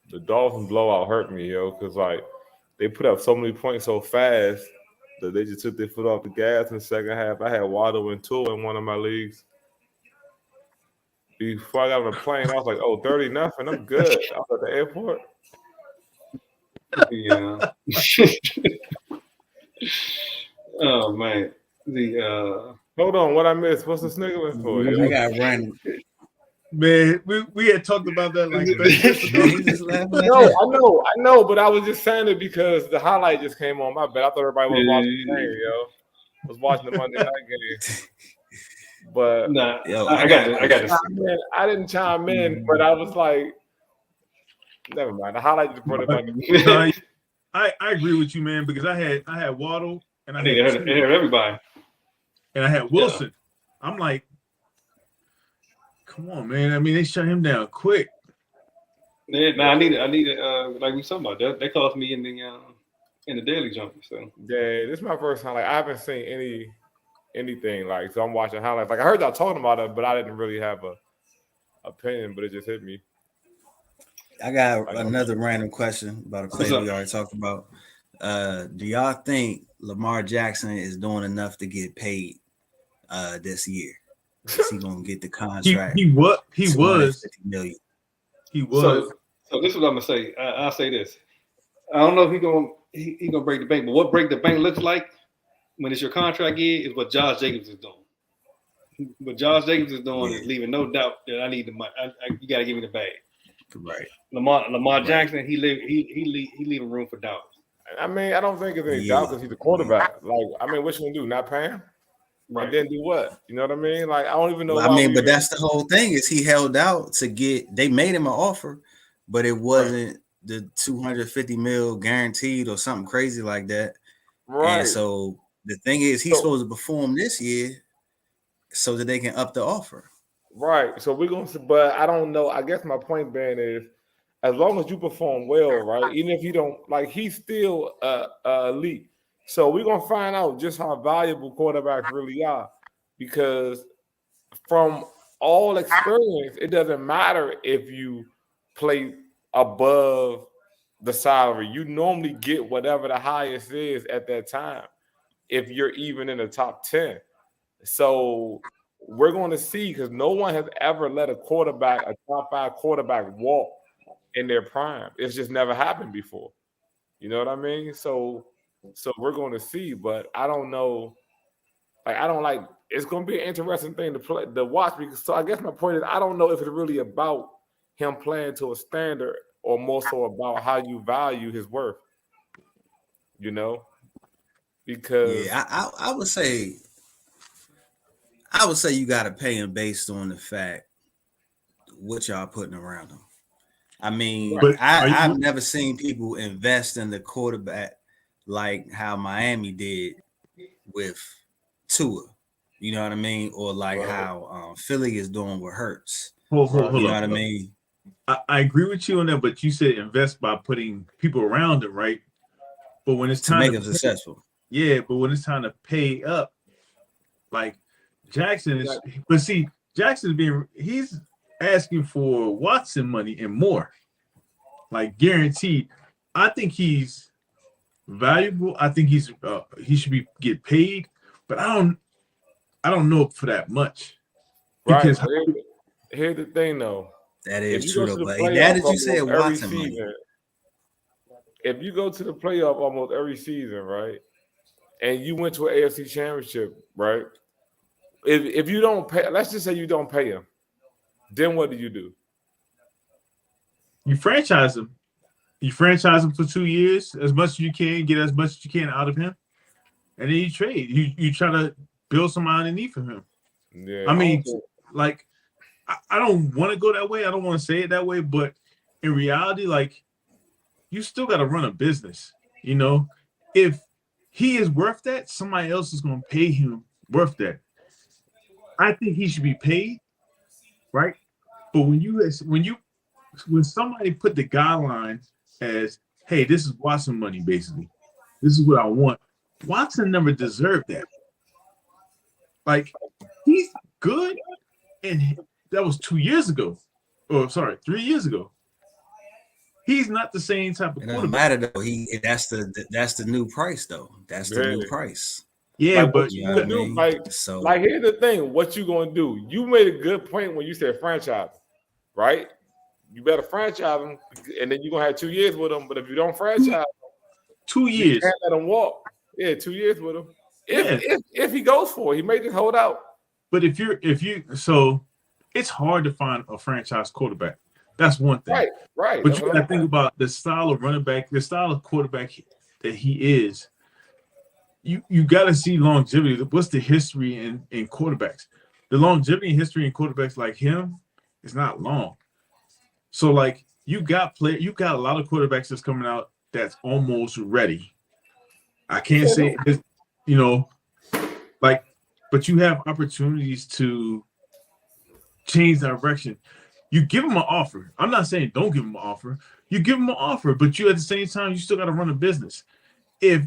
[SPEAKER 1] the Dolphins blowout hurt me, yo, because like they put up so many points so fast that they just took their foot off the gas in the second half. I had Waddle and Tua in one of my leagues. Before I got on the plane, I was like, 30-0, I'm good. I was at the airport.
[SPEAKER 2] Yeah. Oh man.
[SPEAKER 1] Hold on, what I missed? What's the sniggering for? Yo?
[SPEAKER 3] I got random.
[SPEAKER 4] Man, we had talked about that like 30 minutes ago.
[SPEAKER 3] He just laughing at
[SPEAKER 1] No,
[SPEAKER 3] that.
[SPEAKER 1] I know, but I was just saying it because the highlight just came on. My bad. I thought everybody was watching the game, yo. I was watching the Monday night game. But
[SPEAKER 2] nah,
[SPEAKER 3] Yo,
[SPEAKER 2] I got it.
[SPEAKER 1] I didn't chime in, but I was like, never mind. The highlight just brought it back.
[SPEAKER 4] No, I agree with you, man, because I had Waddle and I
[SPEAKER 2] think it hurt everybody.
[SPEAKER 4] And I had Wilson. Yeah. I'm like, come on, man. I mean, they shut him down quick.
[SPEAKER 2] Yeah, I needed like we talking about that. They cost me in the daily jumper. So
[SPEAKER 1] yeah, this is my first time. Like I haven't seen anything like, so I'm watching highlights. Like I heard y'all talking about it, but I didn't really have a opinion. But it just hit me.
[SPEAKER 3] I got another random question about a play we already talked about. Do y'all think Lamar Jackson is doing enough to get paid this year? Is he gonna get the contract?
[SPEAKER 4] He was. $50
[SPEAKER 3] million.
[SPEAKER 4] He was.
[SPEAKER 2] So this is what I'm gonna say. I'll say this. I don't know if he gonna break the bank, but what break the bank looks like when it's your contract year is what Josh Jacobs is doing. What Josh Jacobs is doing is leaving no doubt that I need the money. You got to give me the bag.
[SPEAKER 3] Right.
[SPEAKER 2] Lamar Jackson, he leaving room for doubt.
[SPEAKER 1] I mean, I don't think it's any doubt because he's a quarterback. Like, I mean, what you gonna do? Not pay him? Right. And then do what? You know what I mean? Like, I don't even know.
[SPEAKER 3] Well, I mean, but that's the whole thing is he held out to get. They made him an offer, but it wasn't the $250 million guaranteed or something crazy like that. Right. And so the thing is, he's supposed to perform this year so that they can up the offer.
[SPEAKER 1] Right. So we're gonna, but I don't know. I guess my point being is, as long as you perform well, right? Even if you don't, like, he's still elite. So we're gonna find out just how valuable quarterbacks really are, because from all experience, it doesn't matter if you play above the salary. You normally get whatever the highest is at that time, if you're even in the top 10. So we're going to see, because no one has ever let a top 5 quarterback walk in their prime. It's just never happened before. You know what I mean? So we're going to see, but I don't know. Like, it's going to be an interesting thing to watch, because so I guess my point is, I don't know if it's really about him playing to a standard or more so about how you value his worth. You know? Because
[SPEAKER 3] I would say you got to pay him based on the fact what y'all putting around him. I mean, I've never seen people invest in the quarterback like how Miami did with Tua. You know what I mean? Or like how Philly is doing with Hurts.
[SPEAKER 4] Hold
[SPEAKER 3] you know
[SPEAKER 4] up,
[SPEAKER 3] what I mean?
[SPEAKER 4] I agree with you on that, but you said invest by putting people around him, right? But when it's time
[SPEAKER 3] to make him successful.
[SPEAKER 4] Yeah, but when it's time to pay up, like Jackson is, but see, he's asking for Watson money and more, like guaranteed. I think he's valuable. I think he should get paid, but I don't know for that much.
[SPEAKER 1] Because here's the thing, though.
[SPEAKER 3] That is true, though. But that is you said Watson money.
[SPEAKER 1] If you go to the playoff almost every season, right, and you went to an AFC championship, right? If you don't pay, let's just say you don't pay him, then what do?
[SPEAKER 4] You franchise him. You franchise him for 2 years, as much as you can, get as much as you can out of him, and then you trade. You try to build somebody underneath of him.
[SPEAKER 1] Yeah,
[SPEAKER 4] I mean, like, I don't want to go that way. I don't want to say it that way, but in reality, like, you still got to run a business. You know, if he is worth that, somebody else is going to pay him worth that. I think he should be paid, right? But when somebody put the guideline as, hey, this is Watson money, basically. This is what I want. Watson never deserved that. Like, he's good, and that was 2 years ago. Or, sorry, 3 years ago. He's not the same type of
[SPEAKER 3] It doesn't matter though. That's the new price though. That's the new price.
[SPEAKER 4] Yeah,
[SPEAKER 1] like,
[SPEAKER 4] but
[SPEAKER 1] you gonna do, like here's the thing. What you gonna do? You made a good point when you said franchise, right? You better franchise him, and then you're gonna have 2 years with him. But if you don't franchise,
[SPEAKER 4] 2 years,
[SPEAKER 1] you can't let him walk. Yeah, 2 years with him. If he goes for it, he may just hold out.
[SPEAKER 4] But if you so it's hard to find a franchise quarterback. That's one thing.
[SPEAKER 1] Right.
[SPEAKER 4] But you gotta think about the style of running back, the style of quarterback that he is. You gotta see longevity. What's the history in quarterbacks? The longevity and history in quarterbacks like him is not long. So like you got a lot of quarterbacks that's coming out that's almost ready. I can't say this, but you have opportunities to change direction. You give them an offer. I'm not saying don't give them an offer. You give them an offer, but you at the same time, you still got to run a business. If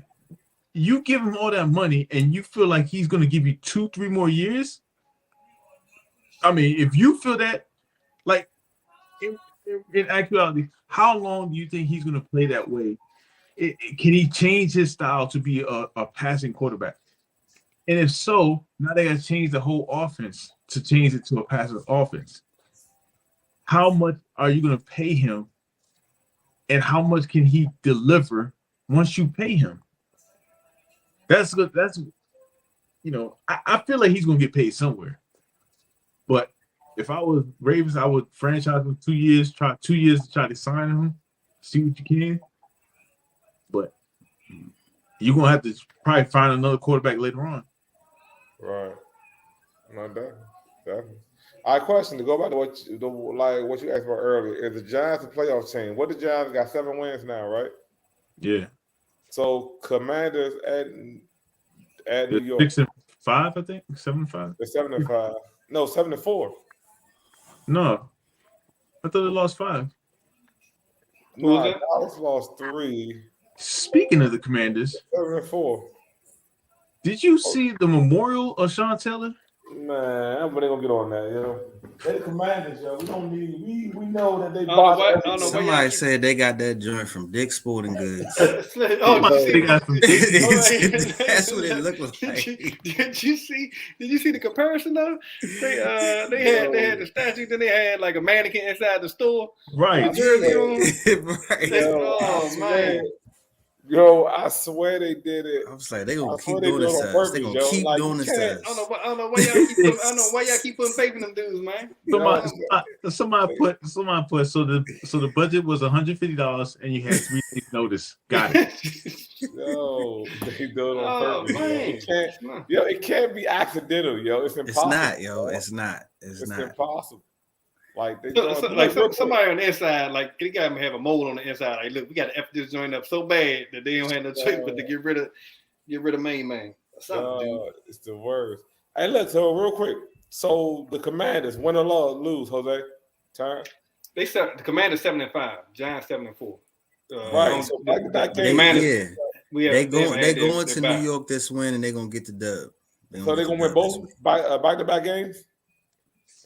[SPEAKER 4] you give him all that money and you feel like he's going to give you 2-3 more years, I mean, if you feel that, like, in actuality, how long do you think he's going to play that way? Can he change his style to be a passing quarterback? And if so, now they got to change the whole offense to change it to a passing offense. How much are you going to pay him? And how much can he deliver once you pay him? That's good. I feel like he's going to get paid somewhere. But if I was Ravens, I would franchise him 2 years, try 2 years to try to sign him, see what you can. But you're going to have to probably find another quarterback later on.
[SPEAKER 1] Right. Not definitely. All right, question to go back to what you asked about earlier. Is the Giants a playoff team? What the Giants got 7 wins now, right?
[SPEAKER 4] Yeah.
[SPEAKER 1] So Commanders at New York
[SPEAKER 4] 6-5, I think 7-5.
[SPEAKER 1] They're 7-5. No, 7-4.
[SPEAKER 4] No, I thought they lost 5.
[SPEAKER 1] No, Dallas lost 3.
[SPEAKER 4] Speaking of the Commanders,
[SPEAKER 1] 7-4.
[SPEAKER 4] Did you see the memorial of Sean Taylor?
[SPEAKER 1] Man, everybody gonna get on that, yo. They the Commanders, yo. We don't need. We know that they bought.
[SPEAKER 3] Somebody said they got that joint from Dick's Sporting Goods.
[SPEAKER 4] They got from Dick's.
[SPEAKER 3] That's what it looked like.
[SPEAKER 2] Did you see the comparison though? They had the statue, then they had like a mannequin inside the store.
[SPEAKER 4] Right.
[SPEAKER 3] Right.
[SPEAKER 2] Oh man.
[SPEAKER 1] Yo, I swear they did it.
[SPEAKER 3] I was like, they gonna keep doing this to us. They gonna keep doing this to us.
[SPEAKER 2] I don't know why y'all keep putting faith in them dudes, man.
[SPEAKER 4] Somebody put so the budget was $150 and you had 3 days notice. Got it.
[SPEAKER 1] Yo, they do it on purpose. Man. It can't be accidental, yo. It's impossible.
[SPEAKER 3] It's not, yo. It's not. It's not
[SPEAKER 1] impossible. Like
[SPEAKER 2] somebody on the inside, like they got to have a mold on the inside. Like, look, we got to F this joint up so bad that they don't have no choice but to get rid of main man.
[SPEAKER 1] It's the worst. Hey, look, so real quick. So the Commanders win or lose, Jose? Turn.
[SPEAKER 2] The Commanders 7-5, Giants 7-4.
[SPEAKER 1] Right. So back
[SPEAKER 3] they going to New York this win and they're gonna get the dub.
[SPEAKER 1] So they're gonna win both back-to-back games?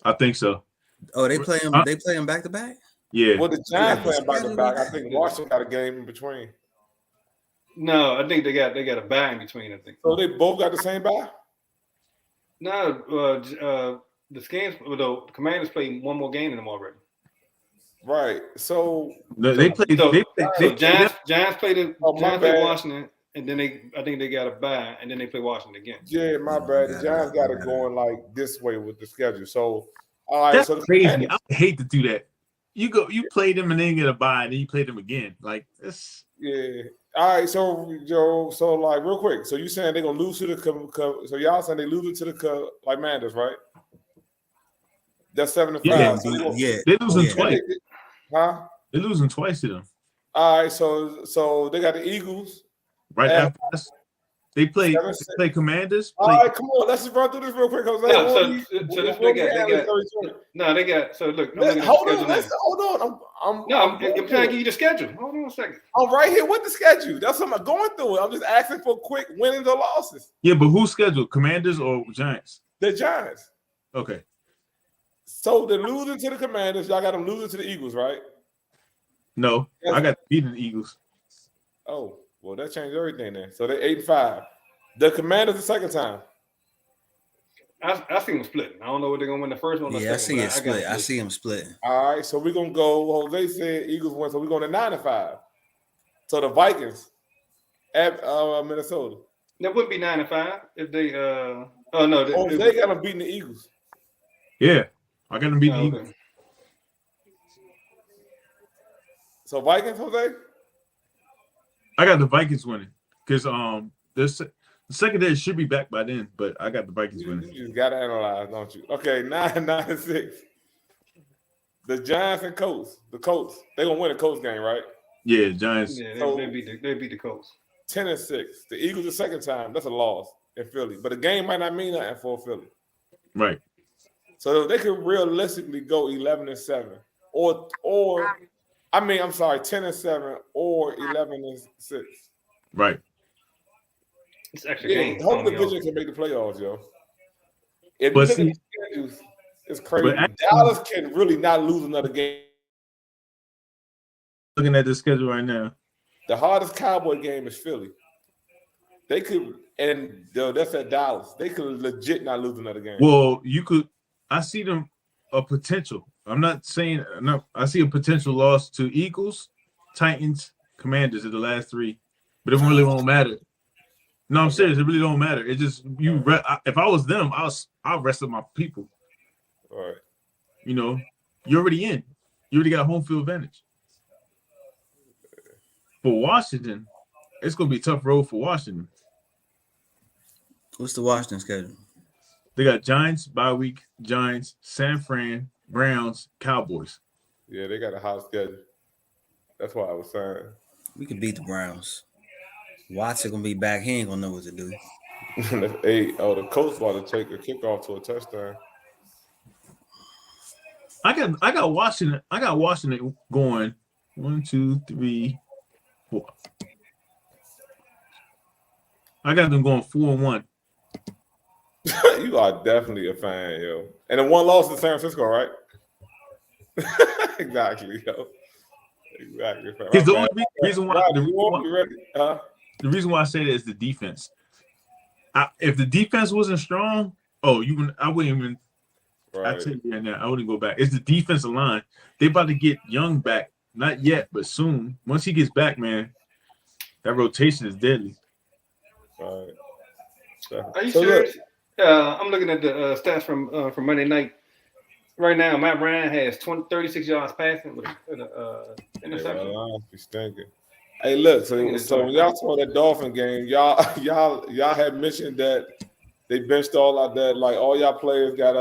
[SPEAKER 4] I think so.
[SPEAKER 3] Oh, they play them. They play them back to back.
[SPEAKER 4] Yeah.
[SPEAKER 1] Well, the Giants playing back to back. I think Washington got a game in between.
[SPEAKER 2] No, I think they got a bye in between. I think.
[SPEAKER 1] So they both got the same bye.
[SPEAKER 2] No, the Commanders played one more game than them already.
[SPEAKER 1] Right. So
[SPEAKER 2] Giants played Washington, and then I think they got a bye, and then they play Washington again.
[SPEAKER 1] Yeah, my bad. The Giants got it going like this way with the schedule. So. All right,
[SPEAKER 4] that's crazy. I hate to do that. you play them and then get a bye, and then you play them again. Like this.
[SPEAKER 1] Yeah. All right. So Joe. So like real quick. So you saying they're gonna lose to the so y'all saying they lose it to the like Manders, right? That's 7-5.
[SPEAKER 4] Yeah.
[SPEAKER 1] So
[SPEAKER 4] They're losing twice.
[SPEAKER 1] Huh?
[SPEAKER 4] They're losing twice to them.
[SPEAKER 1] All right. So they got the Eagles.
[SPEAKER 4] Right after us. They play Commanders.
[SPEAKER 1] All right, come on. Let's just run through this real quick. Jose.
[SPEAKER 2] They got. So look.
[SPEAKER 1] Hold on. I'm
[SPEAKER 2] trying to give you the schedule. Hold on a second.
[SPEAKER 1] I'm right here with the schedule. That's what I'm going through. I'm just asking for quick winnings or losses.
[SPEAKER 4] Yeah, but who's scheduled? Commanders or Giants?
[SPEAKER 1] The Giants.
[SPEAKER 4] Okay.
[SPEAKER 1] So they're losing to the Commanders. Y'all got them losing to the Eagles, right?
[SPEAKER 4] No, I got beating the Eagles.
[SPEAKER 1] Oh, well, that changed everything then. So they're 8-5. The Commanders the second time.
[SPEAKER 2] I see them splitting. I don't know what they're gonna win the first one.
[SPEAKER 3] Yeah, I see it split. I see them splitting.
[SPEAKER 1] All right, so we're gonna go. Jose said Eagles win, so we're going to 9-5. So the Vikings at Minnesota.
[SPEAKER 2] That would be 9-5 if they. Oh no,
[SPEAKER 1] they got them beating the Eagles.
[SPEAKER 4] Yeah, I got them beating the Eagles.
[SPEAKER 1] So Vikings, Jose.
[SPEAKER 4] I got the Vikings winning because the secondary should be back by then, but I got the Vikings winning.
[SPEAKER 1] You just gotta analyze, don't you? Okay, 9-6. The Giants and Colts. The Colts. They're gonna win the Colts game, right?
[SPEAKER 4] Yeah, Giants.
[SPEAKER 2] Yeah, they beat the Colts.
[SPEAKER 1] 10-6. The Eagles the second time. That's a loss in Philly, but the game might not mean nothing for Philly.
[SPEAKER 4] Right.
[SPEAKER 1] So they could realistically go 11-7, or I'm sorry, 10-7 or 11-6.
[SPEAKER 4] Right.
[SPEAKER 2] It's extra games.
[SPEAKER 1] Hope the division can make the playoffs, yo. If
[SPEAKER 4] but
[SPEAKER 1] you look at the schedules, it's crazy. Dallas can really not lose another game.
[SPEAKER 4] Looking at the schedule right now,
[SPEAKER 1] the hardest Cowboy game is Philly. They could, and that's at Dallas. They could legit not lose another game.
[SPEAKER 4] Well, you could. I see them a potential. I'm not saying no. I see a potential loss to Eagles, Titans, Commanders at the last three, but it really won't matter. No, I'm serious. It really don't matter. It just if I was them, I'll wrestle my people.
[SPEAKER 1] All right.
[SPEAKER 4] You know, you're already in. You already got home field advantage. For Washington, it's gonna be a tough road for Washington.
[SPEAKER 3] What's the Washington schedule?
[SPEAKER 4] They got Giants, bye week, Giants, San Fran, Browns, Cowboys.
[SPEAKER 1] Yeah, they got a hot schedule. That's what I was saying.
[SPEAKER 3] We could beat the Browns. Watson gonna be back. He ain't gonna know what to do.
[SPEAKER 1] That's 8. Oh, the coach about to take a kickoff to a touchdown.
[SPEAKER 4] I got Washington. I got Washington going 1, 2, 3, 4. I got them going 4-1.
[SPEAKER 1] You are definitely a fan, yo. And the one loss to San Francisco, right? Exactly, yo. Exactly.
[SPEAKER 4] Because the only reason why the reason why I say that is the defense. If the defense wasn't strong, I wouldn't even. Right. I tell you right now, I wouldn't go back. It's the defensive line. They about to get Young back. Not yet, but soon. Once he gets back, man, that rotation is deadly.
[SPEAKER 1] Right.
[SPEAKER 2] Are you serious? I'm looking at the stats from Monday night. Right now, Matt Ryan has 36 yards passing with an interception.
[SPEAKER 1] Hey, look. So when y'all saw that Dolphin game, y'all had mentioned that they benched all out that, like all y'all players got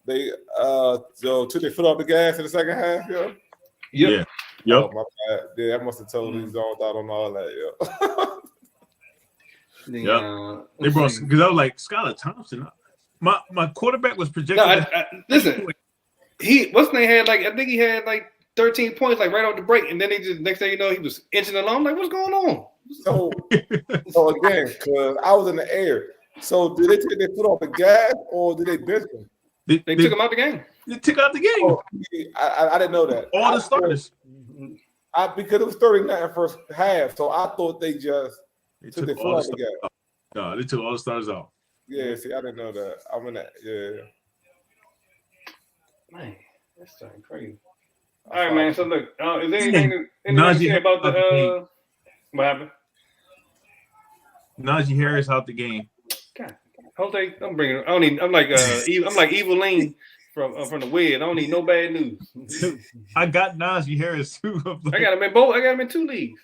[SPEAKER 1] took their foot off the gas in the second half, yo.
[SPEAKER 2] Yep.
[SPEAKER 4] Yeah.
[SPEAKER 1] Oh, my bad. Yeah, I must have totally zoned out on all that, yo.
[SPEAKER 4] They brought because I was like Skylar Thompson. My quarterback was projected.
[SPEAKER 2] Listen, what's name had I think he had 13 points right off the break, and then next thing you know he was inching along. Like, what's going on?
[SPEAKER 1] So again, because I was in the air. So did they take their foot off the gas or did they bench him?
[SPEAKER 2] They took him out the game.
[SPEAKER 4] They took out the game.
[SPEAKER 1] Oh, I didn't know that.
[SPEAKER 4] All the starters.
[SPEAKER 1] Because it was 39 first half, so I thought they just took their foot off the gas.
[SPEAKER 4] No, they took all the starters out.
[SPEAKER 1] Yeah, see, I didn't know that. I'm in that. Yeah.
[SPEAKER 2] Man, that's something crazy. All right, man. So look, is there anything to say about the what happened?
[SPEAKER 4] Najee Harris out the game.
[SPEAKER 2] God, Jose, I'm bringing. I'm like Evil Lane from the Wiz. I don't need no bad news.
[SPEAKER 4] I got Najee Harris too.
[SPEAKER 2] I got him in both. I got him in 2 leagues.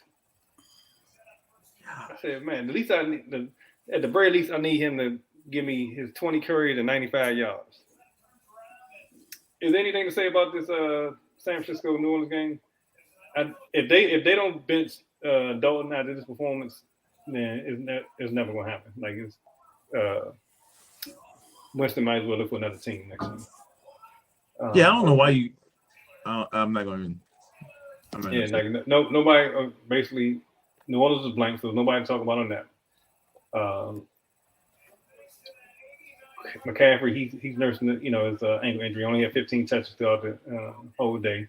[SPEAKER 2] I said, man, at least at the very least, I need him to give me his 20 carries and 95 yards. Is there anything to say about this San Francisco New Orleans game? If they don't bench Dalton after this performance, then it's never gonna happen. Like it's Winston might as well look for another team next year.
[SPEAKER 4] Yeah, I don't know why you. I'm not going.
[SPEAKER 2] Yeah, like nobody. Basically, New Orleans is blank, so nobody to talk about on that. McCaffrey, he's nursing his ankle injury. Only had 15 touches throughout the whole day.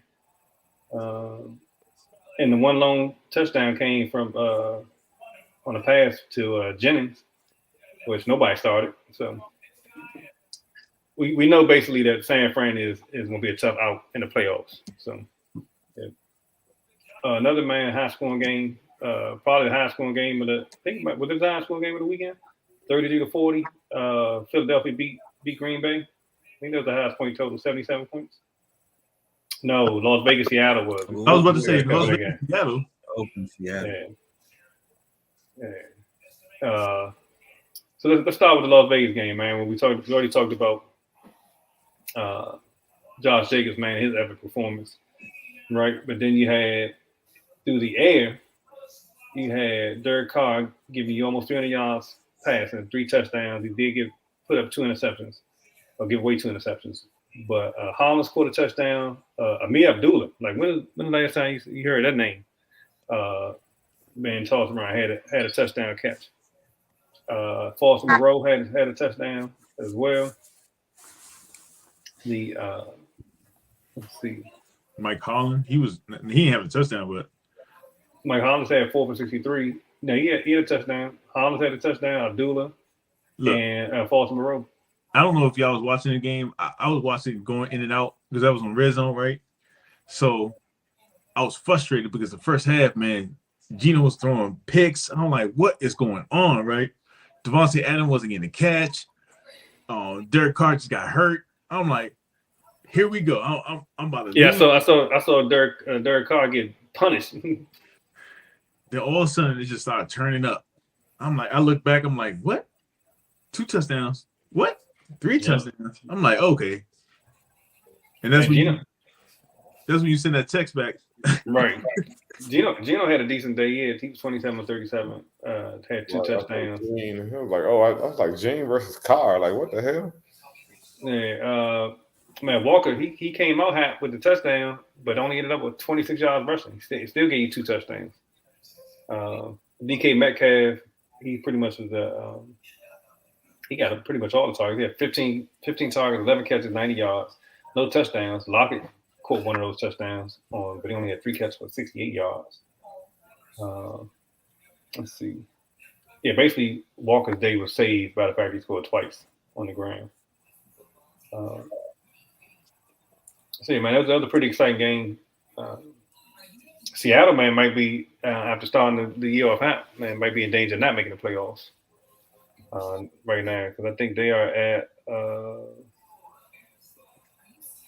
[SPEAKER 2] And the one lone touchdown came from on a pass to Jennings, which nobody started. So we know basically that San Fran is going to be a tough out in the playoffs. So yeah. Another high scoring game, probably the high scoring game of was it the high scoring game of the weekend? 32-40. Philadelphia beat Green Bay. I think that was the highest point total, 77 points. No, Las Vegas, Seattle was.
[SPEAKER 4] I was about to say Las Vegas, Seattle.
[SPEAKER 3] Open Seattle.
[SPEAKER 2] Yeah. So let's start with the Las Vegas game, man. We already talked about Josh Jacobs, man, his epic performance, right? But then you had through the air, you had Derek Carr giving you almost 300 yards passing, 3 touchdowns. He did put up 2 interceptions, or give away 2 interceptions. But Hollins scored a touchdown. Amir Abdullah, like when the last time you heard that name being tossed around, had a touchdown catch. Foster Moreau had a touchdown as well. Let's see.
[SPEAKER 4] Mike Holland, he didn't have a touchdown, but
[SPEAKER 2] Mike Hollins had 4 for 63. No, he had a touchdown. Hollins had a touchdown. Abdullah and Foster Moreau.
[SPEAKER 4] I don't know if y'all was watching the game. I was watching going in and out because I was on red zone, right? So I was frustrated because the first half, man, Gino was throwing picks. I'm like, what is going on, right? Devontae Adams wasn't getting a catch. Derek Carr just got hurt. I'm like, here we go. I'm about to.
[SPEAKER 2] Yeah, so I saw Derek Carr get punished.
[SPEAKER 4] Then all of a sudden it just started turning up. I'm like, I look back. I'm like, what? 2 touchdowns? What? 3 touchdowns? I'm like, okay. And that's when you send that text back.
[SPEAKER 2] Right. Gino had a decent day. Yeah, he was 27-37. Had 2 touchdowns.
[SPEAKER 1] It was like, I was like Gene versus Carr. Like, what the hell?
[SPEAKER 2] Yeah. Man, Walker, he came out hot with the touchdown, but only ended up with 26 yards rushing. He still gave you 2 touchdowns. DK Metcalf, he pretty much was he got pretty much all the targets. He had 15 targets, 11 catches, 90 yards, no touchdowns. Lockett caught one of those touchdowns, but he only had 3 catches for 68 yards. Let's see. Yeah, basically Walker's day was saved by the fact he scored twice on the ground. So yeah, man, that was a pretty exciting game. Seattle, man, might be after starting the year off hot, man, might be in danger of not making the playoffs right now because I think they are at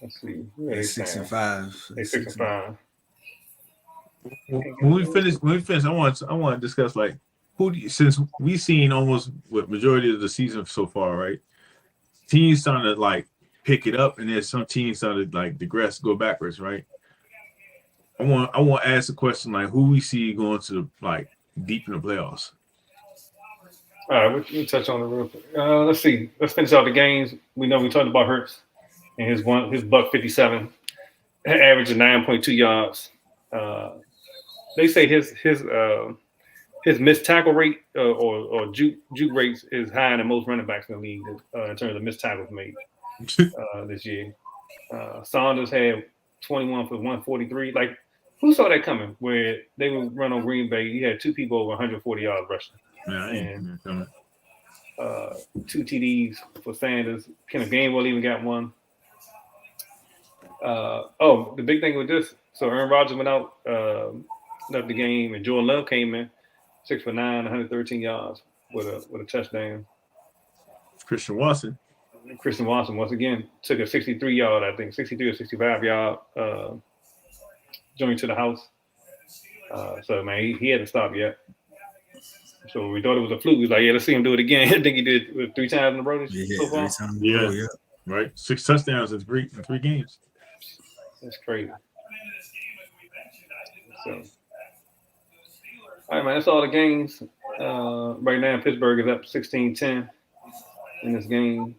[SPEAKER 2] let's see,
[SPEAKER 3] they're 6-5.
[SPEAKER 2] They're 6-5.
[SPEAKER 4] When we finish, I want to discuss like since we've seen almost what majority of the season so far, right? Teams starting to like pick it up, and then some teams started like digress, go backwards, right? I want to ask a question like who we see going to like deep in the playoffs.
[SPEAKER 2] All right, we'll touch on it real quick. Let's see. Let's finish out the games. We know we talked about Hurts and his $157, average of 9.2 yards. They say his missed tackle rate or juke rates is higher than most running backs in the league in terms of missed tackles made this year. Saunders had 21 for 143. Like, who saw that coming? Where they would run on Green Bay, you had 2 people over 140 yards rushing. And 2 TDs for Sanders. Kenneth Gainwell even got 1. The big thing with this, so Aaron Rodgers went out, left the game, and Jordan Love came in, 6 for 9, 113 yards with a touchdown.
[SPEAKER 4] Christian Watson.
[SPEAKER 2] Christian Watson once again took a 63-yard, I think 63 or 65-yard joint to the house. So man, he hadn't stopped yet. So we thought it was a fluke. We was like, yeah, let's see him do it again. I think he did it 3 times in a row.
[SPEAKER 3] Yeah,
[SPEAKER 2] so far.
[SPEAKER 3] 3 times in a row,
[SPEAKER 4] Yeah. Right. 6 touchdowns in 3 games.
[SPEAKER 2] That's crazy. So, all right, man. That's all the games. Right now, Pittsburgh is up 16-10 in this game,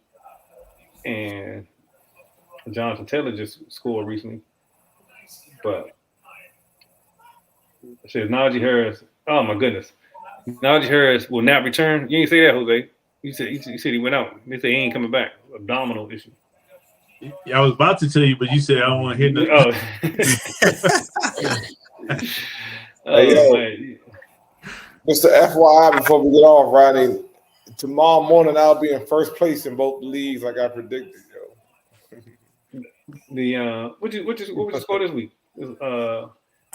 [SPEAKER 2] and Jonathan Taylor just scored recently. But it says Najee Harris. Oh my goodness, Najee Harris will not return. You didn't say that, Jose. You said he went out. They say he ain't coming back. Abdominal issue.
[SPEAKER 4] Yeah, I was about to tell you, but you said I don't want to hear nothing.
[SPEAKER 1] Hey, just a FYI before we get off, Rodney. Tomorrow morning I'll be in first place in both leagues, like I predicted, yo.
[SPEAKER 2] What was your score this week?
[SPEAKER 1] I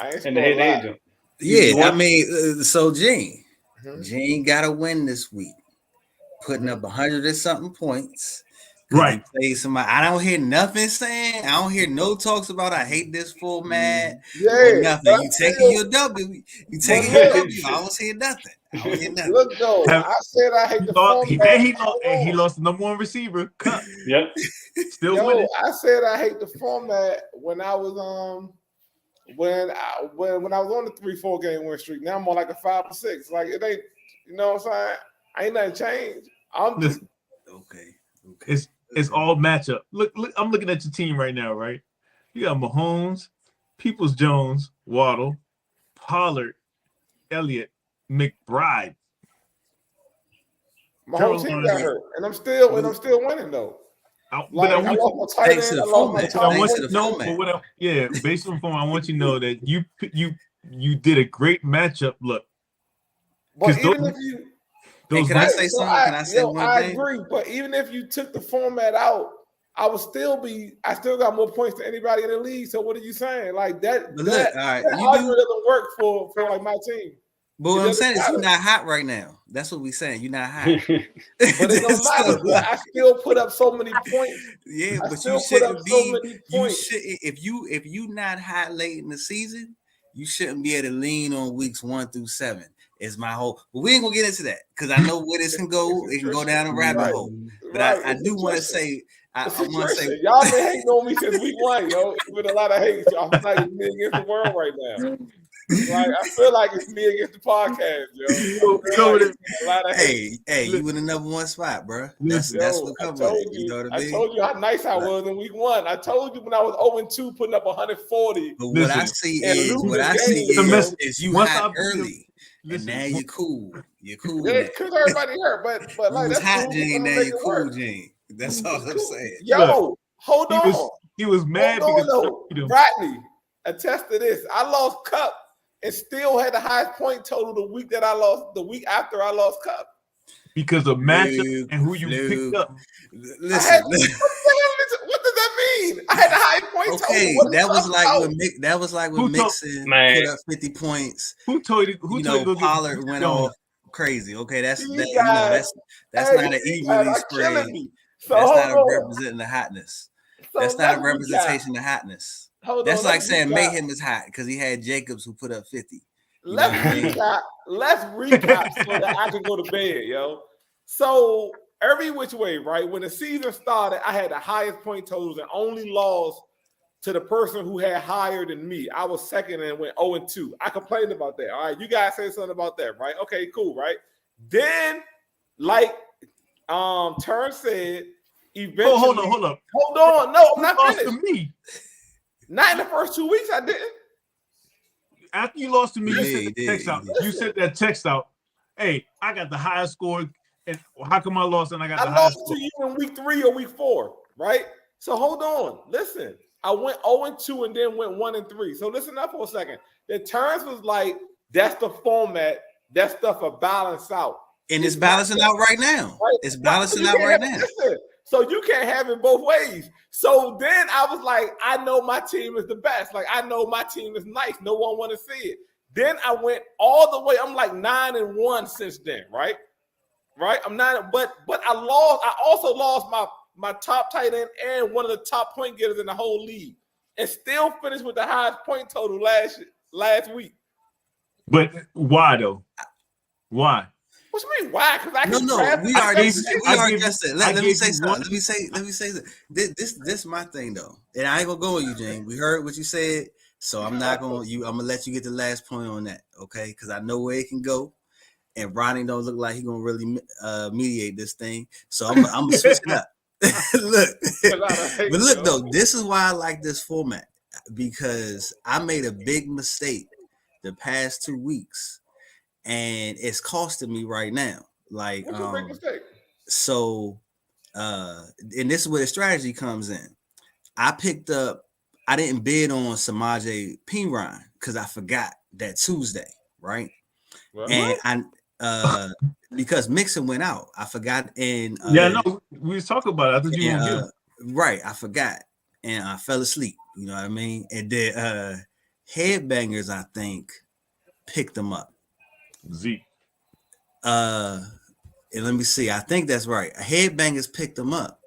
[SPEAKER 1] ain't
[SPEAKER 2] And the head jump.
[SPEAKER 3] Yeah, I mean, so Gene got a win this week, putting up 100 and something points.
[SPEAKER 4] Right.
[SPEAKER 3] Play somebody. I don't hear nothing saying. I don't hear no talks about I hate this format.
[SPEAKER 1] Yeah,
[SPEAKER 3] nothing. You taking your W. You taking your W. I don't hear nothing. I don't hear nothing.
[SPEAKER 1] Look though, I said I hate the format.
[SPEAKER 4] He lost the number 1 receiver.
[SPEAKER 2] Yep.
[SPEAKER 4] Still winning.
[SPEAKER 1] I said I hate the format when I was when I was on the 3-4 game win streak. Now I'm on like a 5 or 6. Like it ain't, you know what I'm saying? Ain't nothing changed. I'm just
[SPEAKER 3] okay.
[SPEAKER 4] It's all matchup. Look, I'm looking at your team right now, right? You got Mahomes, Peoples-Jones, Waddle, Pollard, Elliott, McBride.
[SPEAKER 1] my whole team got hurt, and I'm still winning though. I lost my tight end. I lost my tight end.
[SPEAKER 4] Based on the form, I want you to know that you did a great matchup. Look,
[SPEAKER 1] but even if you.
[SPEAKER 3] Can I say something? Can I say one thing?
[SPEAKER 1] I agree, but even if you took the format out, I still got more points than anybody in the league. So what are you saying? Like that?
[SPEAKER 3] But look, all right,
[SPEAKER 1] that argument doesn't work for like my team.
[SPEAKER 3] But what I'm saying is you're not hot right now. That's what we're saying. You're not hot.
[SPEAKER 1] But it don't matter. But I still put up so many points.
[SPEAKER 3] Yeah, but you shouldn't be. You should if you not hot late in the season, you shouldn't be able to lean on weeks 1 through 7. Is my whole, but we ain't gonna get into that because I know where this can go. It can go down a rabbit hole. But I do want to say, I want to say,
[SPEAKER 1] y'all been hating on me since week 1, yo. It's been a lot of hate. I'm like me against the world right now. Like I feel like it's me against the podcast, yo. A lot of hate.
[SPEAKER 3] Hey, you in the number 1 spot, bro. That's what comes with it. You know what I mean?
[SPEAKER 1] I told you how nice I was in week 1. I told you when I was 0-2, putting up 140.
[SPEAKER 3] But what I see is you hot early. And now you're cool. You're cool.
[SPEAKER 1] Yeah, because everybody hurt, but like that's
[SPEAKER 3] hot,
[SPEAKER 1] cool.
[SPEAKER 3] Gene. Now you're cool, Gene. That's all I'm saying.
[SPEAKER 1] Yo, hold on.
[SPEAKER 4] He was mad because
[SPEAKER 1] Rodney, attest to this. I lost Cup and still had the highest point total the week after I lost Cup.
[SPEAKER 4] Because of matchup and who you picked up.
[SPEAKER 3] Listen.
[SPEAKER 1] What does that mean? I had the highest point total.
[SPEAKER 3] Okay, that was like when Mixon put up 50 points.
[SPEAKER 4] Who told you?
[SPEAKER 3] Pollard went off crazy. Okay, that's not an evenly spread. That's not representing the hotness. That's not a representation of hotness. That's like saying Mayhem is hot because he had Jacobs who put up 50.
[SPEAKER 1] Let's recap so that I can go to bed, yo. So every which way, right? When the season started, I had the highest point totals and only lost to the person who had higher than me. I was second and went 0-2. I complained about that. All right, you guys say something about that, right? Okay, cool, right? Then, like Turn said, eventually.
[SPEAKER 4] Hold on.
[SPEAKER 1] No, I'm not
[SPEAKER 4] finished.
[SPEAKER 1] To me. Not in the first 2 weeks, I didn't.
[SPEAKER 4] After you lost to me, you sent that text out. Hey, I got the highest score. And how come I lost and I got the highest score?
[SPEAKER 1] I lost to you in week 3 or week 4, right? So hold on. Listen, I went 0-2 and then went 1-3. So listen up for a second. The Turns was like, that's the format. That stuff will balance out.
[SPEAKER 3] And it's balancing out right now. Right? It's balancing out right now.
[SPEAKER 1] Listen, so you can't have it both ways. So then I was like, I know my team is the best. Like, I know my team is nice. No one want to see it. Then I went all the way. I'm like 9-1 since then, right? Right? I'm not, but I lost. I also lost my top tight end and one of the top point getters in the whole league, and still finished with the highest point total last week.
[SPEAKER 4] But why though? Why?
[SPEAKER 1] What you mean? Why? Because I
[SPEAKER 3] No,
[SPEAKER 1] can
[SPEAKER 3] no,
[SPEAKER 1] draft.
[SPEAKER 3] we already said. Let me say
[SPEAKER 4] one.
[SPEAKER 3] something. Let me say that. This my thing though, and I ain't gonna go with you, James. We heard what you said, so I'm not gonna. I'm gonna let you get the last point on that, okay? Because I know where it can go, and Ronnie don't look like he gonna really mediate this thing. So I'm gonna switch it up. Look, but look though, this is why I like this format, because I made a big mistake the past 2 weeks, and it's costing me right now. Like,
[SPEAKER 1] what's your big mistake?
[SPEAKER 3] So, and this is where the strategy comes in. I didn't bid on Samaje Perine because I forgot that Tuesday, right?
[SPEAKER 1] Well,
[SPEAKER 3] and I because Mixon went out, I forgot. And
[SPEAKER 4] no, we was talking about it. I thought you were gonna
[SPEAKER 3] right, I forgot, and I fell asleep. You know what I mean? And then Headbangers, I think, picked them up.
[SPEAKER 4] Zeke.
[SPEAKER 3] And let me see. I think that's right. Headbangers picked them up,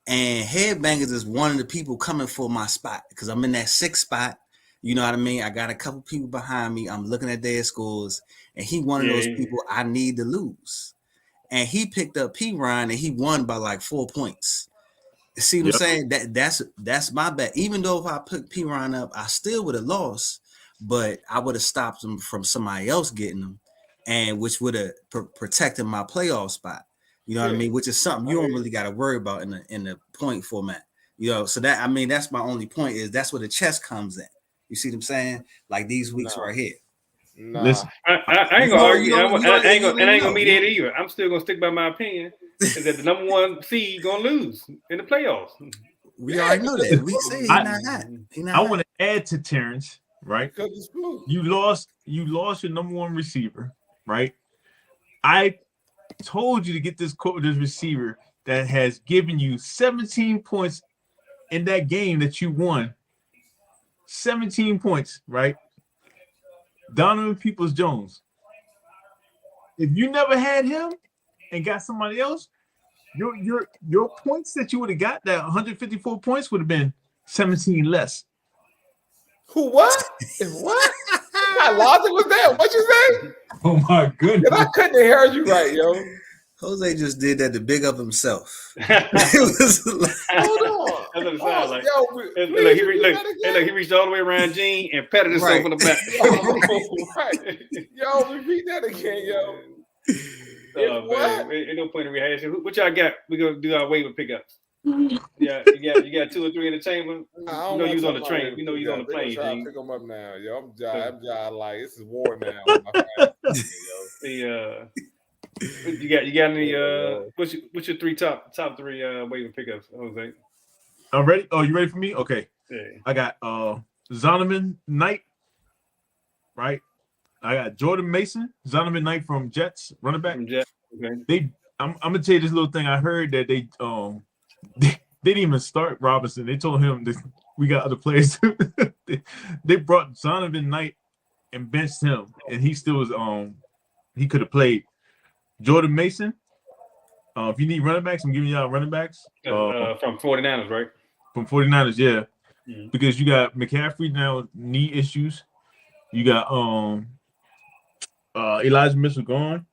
[SPEAKER 3] and Headbangers is one of the people coming for my spot because I'm in that 6th spot. You know what I mean? I got a couple people behind me. I'm looking at their scores, and he one of those people I need to lose. And he picked up P. Ryan, and he won by like 4 points. See what I'm saying? That's my bet. Even though if I put P. Ryan up, I still would have lost, but I would have stopped him from somebody else getting them, and which would have protected my playoff spot. You know what I mean? Which is something you don't really got to worry about in the point format. You know, so that, I mean, that's my only point, is that's where the chess comes in. You see what I'm saying? Like these weeks right here.
[SPEAKER 1] Nah.
[SPEAKER 4] Listen,
[SPEAKER 2] I ain't gonna argue. I ain't gonna mediate either. I'm still gonna stick by my opinion. Is that the number 1 seed gonna lose in the playoffs?
[SPEAKER 3] We already know that. We say he's not hot.
[SPEAKER 4] I want to add to Terrence, right? You lost your number 1 receiver, right? I told you to get this receiver that has given you 17 points in that game that you won. 17 points, right? Donovan Peoples-Jones. If you never had him and got somebody else, your points that you would have got, that 154 points, would have been 17 less.
[SPEAKER 1] Who? What? What? My logic was that. What you say?
[SPEAKER 4] Oh my goodness!
[SPEAKER 1] I couldn't hear you right, yo.
[SPEAKER 3] Jose just did that to big up himself.
[SPEAKER 1] It was like, hold on.
[SPEAKER 2] That's what it sounds like.
[SPEAKER 1] Yo,
[SPEAKER 2] he reached all the way around Gene and patted himself on the back.
[SPEAKER 1] Right. Yo, repeat that again, yo.
[SPEAKER 2] Man, ain't no point in rehashing. What y'all got? We gonna do our waiver pickups. Yeah, you got 2 or 3 in the chamber. You know you was on the train. You know you on the plane.
[SPEAKER 1] Try to pick them up now, yo. I'm jive like this is war now.
[SPEAKER 2] You got any? What's your 3 top 3 waiver pickups, Jose?
[SPEAKER 4] Ready? Oh, you ready for me? Okay.
[SPEAKER 2] Yeah.
[SPEAKER 4] I got Zonovan Knight, right? I got Jordan Mason, Zonovan Knight from Jets, running back.
[SPEAKER 2] From Jets. Okay.
[SPEAKER 4] I'm gonna tell you this little thing. I heard that they didn't even start Robinson. They told him that we got other players. They brought Zonovan Knight and benched him, and he still was he could have played. Jordan Mason. If you need running backs, I'm giving y'all running backs.
[SPEAKER 2] From 49ers, right?
[SPEAKER 4] From 49ers, yeah.
[SPEAKER 2] Mm-hmm.
[SPEAKER 4] Because you got McCaffrey now, knee issues. You got Elijah Mitchell gone.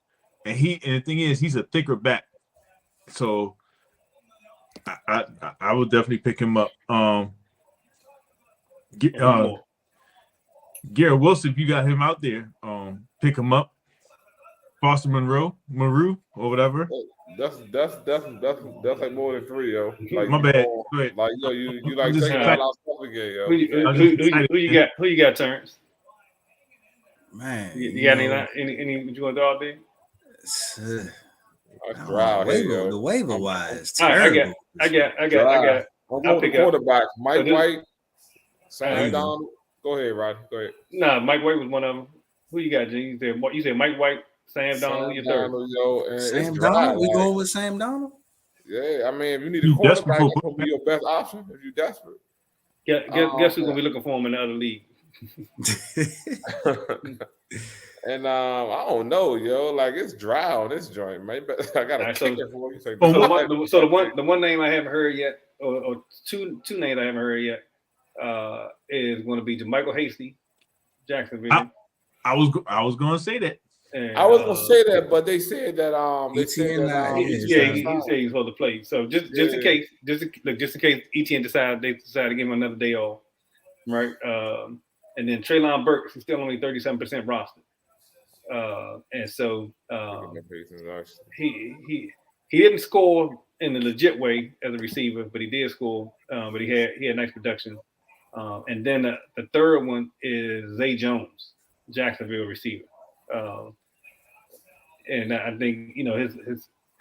[SPEAKER 4] And the thing is, he's a thicker back. So I would definitely pick him up. Garrett Wilson, if you got him out there, pick him up. Foster Monroe, or whatever.
[SPEAKER 1] That's like more than 3, yo. Like,
[SPEAKER 4] my bad.
[SPEAKER 1] Like, yo, you like taking all our stuff again, yo.
[SPEAKER 2] Who you got, Terrence?
[SPEAKER 3] Man,
[SPEAKER 2] you got any you want to throw out there?
[SPEAKER 3] The waiver wise.
[SPEAKER 2] Right, I got.
[SPEAKER 1] I'll pick quarterback. Mike White, Sam Donald. Go ahead, Roddy. Go ahead.
[SPEAKER 2] Nah, Mike White was one of them. Who you got, G? You said Mike White, Sam Donald. Who your third?
[SPEAKER 3] Sam Donald. We going with Sam Donald?
[SPEAKER 1] Yeah, I mean, if you need a quarterback, that's gonna be your best option if you're desperate.
[SPEAKER 2] Guess who's gonna be looking for him in the other league?
[SPEAKER 1] And I don't know, yo. Like it's dry on this joint, man. But I got a
[SPEAKER 2] All right, so-
[SPEAKER 1] kicker for you.
[SPEAKER 2] So the one name I haven't heard yet, or two names I haven't heard yet, is going to be JaMychal Hasty, Jacksonville.
[SPEAKER 4] I was going to say that.
[SPEAKER 2] And,
[SPEAKER 1] I was gonna say that, but they said that he
[SPEAKER 2] he said he's supposed to play. So just in case, just in case ETN decide to give him another day off, right? And then Treylon Burks is still only 37% rostered, and so he didn't score in the legit way as a receiver, but he did score. But he had nice production. And then the third one is Zay Jones, Jacksonville receiver. And I think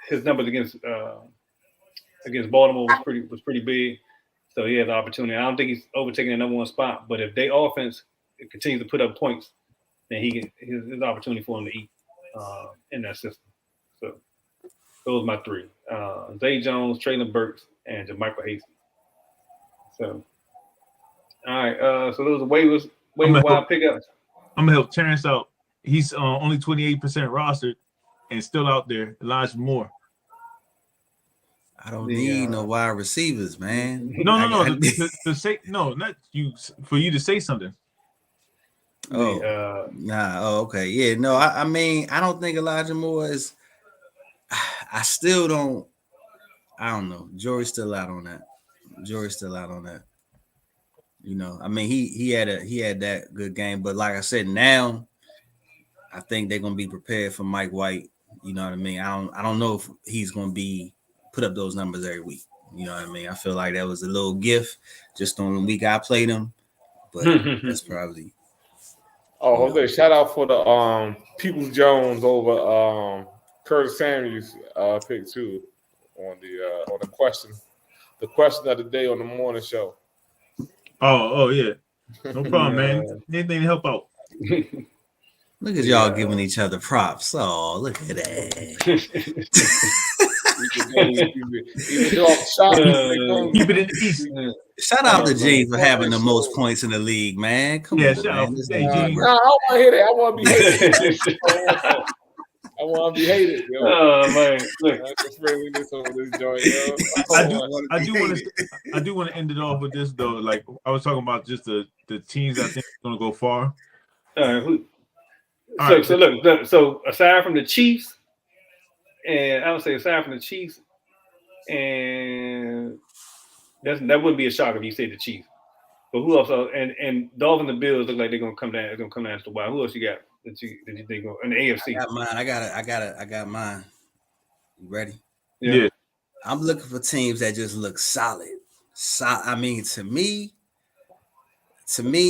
[SPEAKER 2] his numbers against Baltimore was pretty big, so he had the opportunity. I don't think he's overtaking the number one spot, but if their offense continues to put up points, then his opportunity for him to eat in that system. So those are my three: Zay Jones, Treylon Burks, and JaMychal Hasty. So all right, so those are waiver wire pickups.
[SPEAKER 4] I'm gonna help Terrence out. He's only 28% rostered and still out there. Elijah Moore.
[SPEAKER 3] I don't need no wide receivers, man.
[SPEAKER 4] No. To say no, not you. For you to say something.
[SPEAKER 3] Oh, okay. Yeah, no. I mean, I don't think Elijah Moore is. I still don't. I don't know. Jury's still out on that. I mean, he had that good game, but like I said, now I think they're gonna be prepared for Mike White. You know what I mean? I don't know if he's gonna be put up those numbers every week. You know what I mean? I feel like that was a little gift just on the week I played him, but that's probably.
[SPEAKER 1] Oh, Jose! Shout out for the Peoples Jones over Curtis Samuel's pick too on the question of the day on the morning show.
[SPEAKER 4] Oh yeah, no problem, man. Anything to help out.
[SPEAKER 3] Look at y'all giving each other props. Oh, look at that.
[SPEAKER 4] Keep it in the East.
[SPEAKER 3] Shout out to Gene for having the most points in the league, man. Come on,
[SPEAKER 4] shout
[SPEAKER 3] man.
[SPEAKER 4] out. Hey, Gene.
[SPEAKER 1] No, I don't want to hear that. I want to be hated. I want to be hated. Yo.
[SPEAKER 2] Oh man, look.
[SPEAKER 4] I do want to end it off with this though. Like I was talking about, just the teams I think are going to go far.
[SPEAKER 2] So look. So aside from the Chiefs, and I would say aside from the Chiefs, and that wouldn't be a shock if you say the Chiefs. But who else? And Dolphins and Bills look like they're gonna come down. They're gonna come down to the wire. Who else you got that you think in the AFC?
[SPEAKER 3] I got mine. You ready?
[SPEAKER 4] Yeah.
[SPEAKER 3] I'm looking for teams that just look solid. I mean, to me,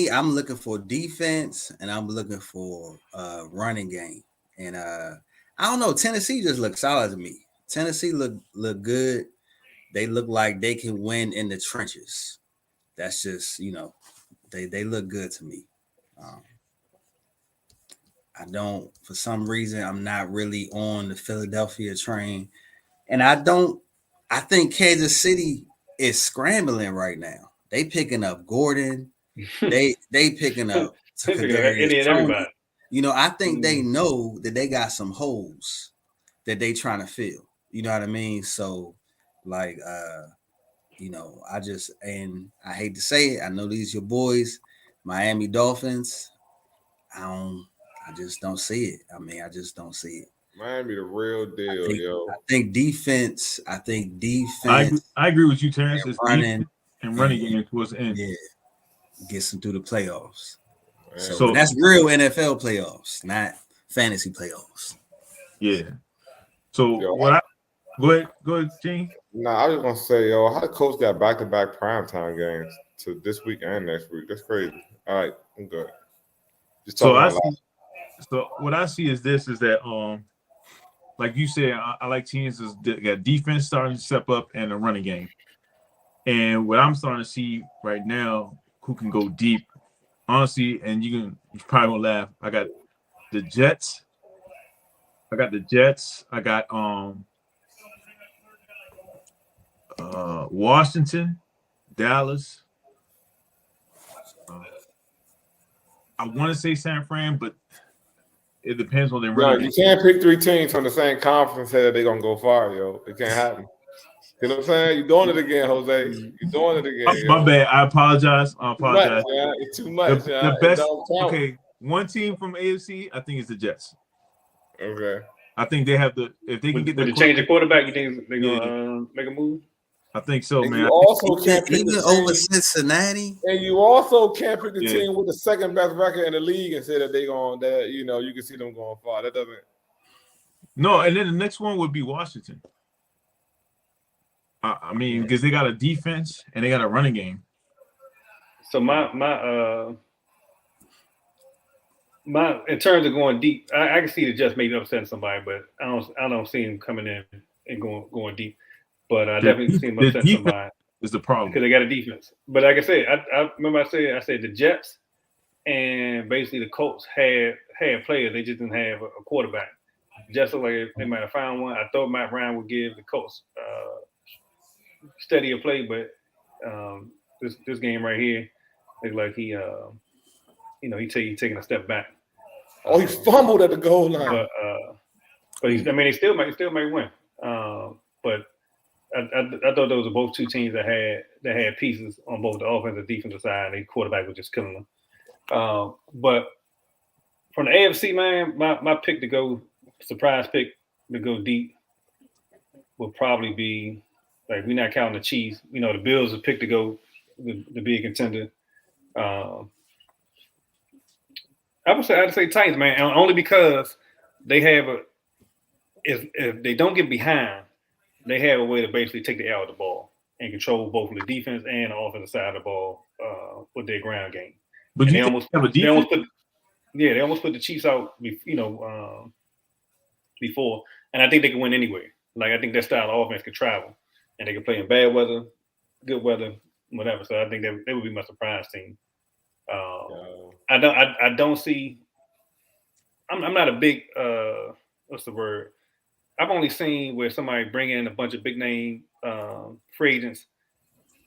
[SPEAKER 3] I'm looking for defense and I'm looking for running game. And I don't know. Tennessee just looks solid to me. Tennessee look good. They look like they can win in the trenches. That's just, they look good to me. For some reason, I'm not really on the Philadelphia train. And I think Kansas City is scrambling right now. They picking up Gordon. They picking up
[SPEAKER 2] everybody.
[SPEAKER 3] I think they know that they got some holes that they trying to fill. You know what I mean? So like, I hate to say it. I know these your boys, Miami Dolphins. I just don't see it. I just don't see it.
[SPEAKER 1] Miami the real deal, yo.
[SPEAKER 3] I think defense.
[SPEAKER 4] I agree with you, Terrence. It's running game towards the end.
[SPEAKER 3] Yeah, gets them through the playoffs.
[SPEAKER 1] So
[SPEAKER 3] that's real NFL playoffs, not fantasy playoffs.
[SPEAKER 4] Yeah. So go ahead, Gene.
[SPEAKER 1] I was gonna say, yo, how the Colts got back-to-back primetime games to this week and next week? That's crazy. All right, I'm good.
[SPEAKER 4] So what I see is that like you said, I like teams that got defense starting to step up and a running game. And what I'm starting to see right now, who can go deep, honestly, and you probably won't laugh. I got the Jets. I got Washington, Dallas. I want to say San Fran, but it depends on their
[SPEAKER 1] Yo,
[SPEAKER 4] running
[SPEAKER 1] you
[SPEAKER 4] game.
[SPEAKER 1] can't pick 3 teams from the same conference and say that they're gonna go far, yo. It can't happen. You know what I'm saying? You're doing it again, Jose. You're doing it again, yo.
[SPEAKER 4] My bad. I apologize.
[SPEAKER 1] Too much, yeah. It's too much.
[SPEAKER 4] The
[SPEAKER 1] It
[SPEAKER 4] best.
[SPEAKER 1] don't count.
[SPEAKER 4] Okay, one team from AFC, I think is the Jets.
[SPEAKER 1] Okay.
[SPEAKER 4] I think they have the if they can get
[SPEAKER 2] Would
[SPEAKER 4] the
[SPEAKER 2] they change the quarterback? You think they're
[SPEAKER 4] Yeah.
[SPEAKER 2] gonna make a move?
[SPEAKER 4] I think so,
[SPEAKER 1] And
[SPEAKER 4] man.
[SPEAKER 1] you also can't pick
[SPEAKER 3] Even
[SPEAKER 1] the
[SPEAKER 3] over
[SPEAKER 1] team,
[SPEAKER 3] Cincinnati.
[SPEAKER 1] and you also can't pick the
[SPEAKER 4] Yeah.
[SPEAKER 1] team with the second best record in the league and say that they going that you can see them going far. That doesn't.
[SPEAKER 4] No, and then the next one would be Washington. I mean, because they got a defense and they got a running game.
[SPEAKER 2] So my in terms of going deep, I can see the Jets maybe upsetting somebody, but I don't see him coming in and going deep. But I definitely see him upsetting somebody.
[SPEAKER 4] Is the problem
[SPEAKER 2] because they got a defense. But like I said, I remember I said the Jets and basically the Colts had players. They just didn't have a quarterback. Just like they might have found one. I thought Matt Ryan would give the Colts steadier play, but this game right here looks like he taking a step back.
[SPEAKER 1] Oh, he fumbled at the goal line.
[SPEAKER 2] But they still might win. But I thought those were both two teams that had pieces on both the offensive and defensive side. And the quarterback was just killing them. But from the AFC, man, my pick to go surprise pick to go deep will probably be like we're not counting the Chiefs. The Bills are picked to go the big contender. I'd say Titans, man, only because they have if they don't get behind, they have a way to basically take the L of the ball and control both the defense and the offensive side of the ball with their ground game.
[SPEAKER 4] But
[SPEAKER 2] they almost put the Chiefs out, before, and I think they can win anyway. Like I think their style of offense can travel, and they can play in bad weather, good weather, whatever. So I think they would be my surprise team. I don't see. I'm not a big what's the word? I've only seen where somebody bring in a bunch of big name free agents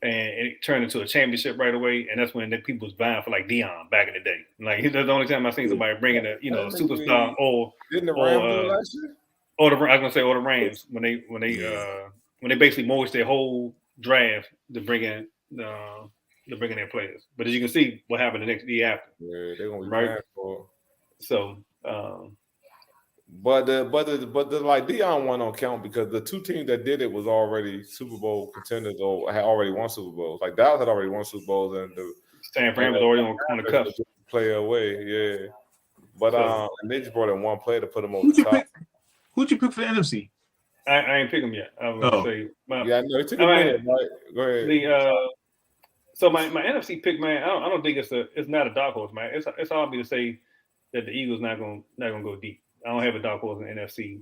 [SPEAKER 2] and it turned into a championship right away, and that's when people was vying for like Dion back in the day. Like that's the only time I've seen somebody bringing a superstar or
[SPEAKER 1] didn't the Rams do last year?
[SPEAKER 2] Or the Rams when they basically mortgaged their whole draft to bring in their players. But as you can see, what happened the next year after.
[SPEAKER 1] Yeah, they're gonna be
[SPEAKER 2] right.
[SPEAKER 1] bad for.
[SPEAKER 2] So,
[SPEAKER 1] but the like Dion one don't count because the two teams that did it was already Super Bowl contenders or had already won Super Bowls. Like Dallas had already won Super Bowls and the
[SPEAKER 2] San Fran was already on the cusp.
[SPEAKER 1] Play away, yeah. But and they just brought in one player to put them over the top.
[SPEAKER 4] Who'd you pick for the NFC?
[SPEAKER 2] I ain't pick them yet. I was gonna say,
[SPEAKER 1] yeah, I know it took a minute. Right? Go ahead.
[SPEAKER 2] So my NFC pick, man, I don't think it's not a dark horse, man. It's hard for me to say that the Eagles not gonna go deep. I don't have a dark horse in the NFC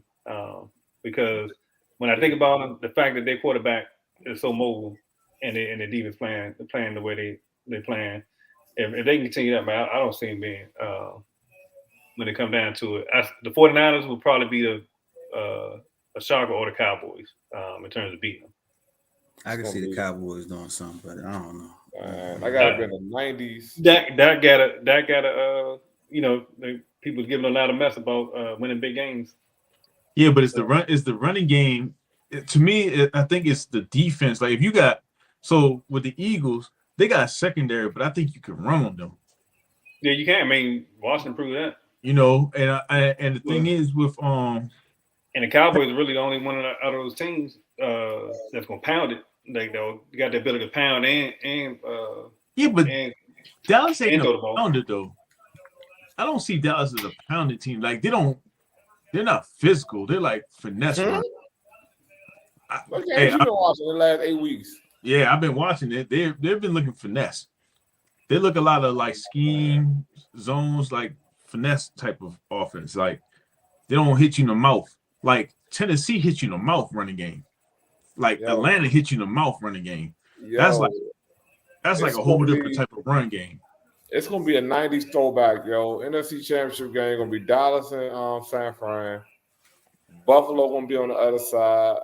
[SPEAKER 2] because when I think about them, the fact that their quarterback is so mobile and the defense playing the way they playing, if they can continue that, man, I don't see them being when it come down to it. The 49ers will probably be a shocker or the Cowboys in terms of beating them.
[SPEAKER 3] I can see the Cowboys doing something, but I don't know.
[SPEAKER 1] I got to be in the 90s.
[SPEAKER 2] That got people giving a lot of mess about winning big games.
[SPEAKER 4] Yeah, but it's the running game. To me, I think it's the defense. Like if you got with the Eagles, they got a secondary, but I think you can run on them.
[SPEAKER 2] Yeah, you can. I mean, Washington proved that.
[SPEAKER 4] And the thing is with
[SPEAKER 2] and the Cowboys are really the only one out of those teams that's gonna pound it. They got the ability to pound
[SPEAKER 4] but Dallas ain't a pounder though. I don't see Dallas as a pounded team. Like they're not physical. They're like finesse.
[SPEAKER 1] What games you been watching the last 8 weeks?
[SPEAKER 4] Yeah, I've been watching it. They've been looking finesse. They look a lot of like scheme zones, like finesse type of offense. Like they don't hit you in the mouth. Like Tennessee hit you in the mouth running game. Like Atlanta hit you in the mouth running game. That's like a whole different type of run game.
[SPEAKER 1] It's gonna be a 90s throwback, yo. NFC Championship game gonna be Dallas and San Fran. Buffalo gonna be on the other side.